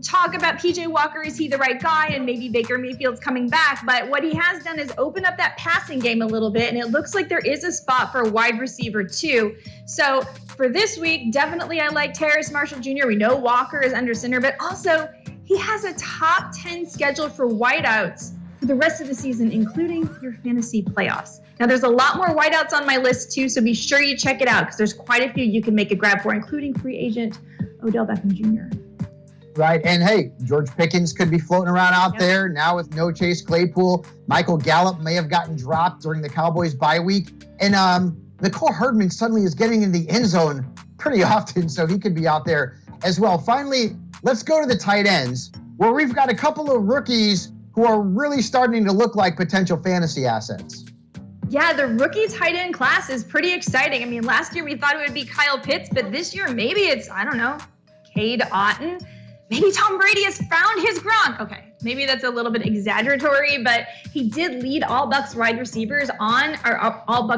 talk about PJ Walker. Is he the right guy? And maybe Baker Mayfield's coming back. But what he has done is open up that passing game a little bit. And it looks like there is a spot for a wide receiver too. So for this week, definitely I like Terrace Marshall Jr. We know Walker is under center, but also he has a top 10 schedule for wideouts for the rest of the season, including your fantasy playoffs. Now, there's a lot more wideouts on my list too, so be sure you check it out because there's quite a few you can make a grab for, including free agent Odell Beckham Jr. Right, and hey, George Pickens could be floating around out there now with no Chase Claypool. Michael Gallup may have gotten dropped during the Cowboys bye week. And Nicole Hardman suddenly is getting in the end zone pretty often, so he could be out there as well. Finally, let's go to the tight ends, where we've got a couple of rookies who are really starting to look like potential fantasy assets. Yeah, the rookie tight end class is pretty exciting. I mean, last year we thought it would be Kyle Pitts, but this year maybe it's, Cade Otton. Maybe Tom Brady has found his Gronk. Okay, maybe that's a little bit exaggeratory, but he did lead all Bucs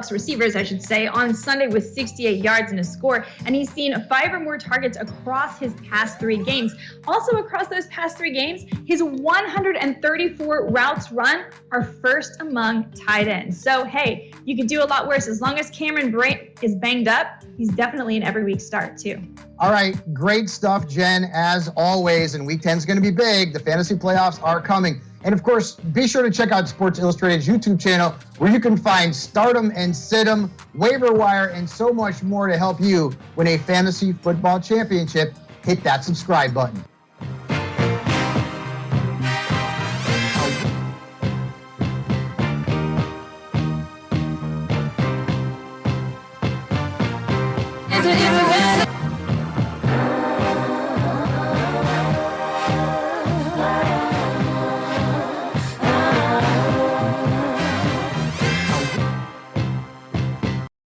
receivers, I should say, on Sunday with 68 yards and a score. And he's seen 5 or more targets across his past 3 games. Also across those past 3 games, his 134 routes run are first among tight ends. So, hey, you could do a lot worse. As long as Cameron Brate is banged up, he's definitely an every week start too. All right, great stuff, Jen, as always. And week 10 is going to be big. The fantasy playoffs are coming. And of course, be sure to check out Sports Illustrated's YouTube channel, where you can find Stardom and Situm, waiver wire, and so much more to help you win a fantasy football championship. Hit that subscribe button.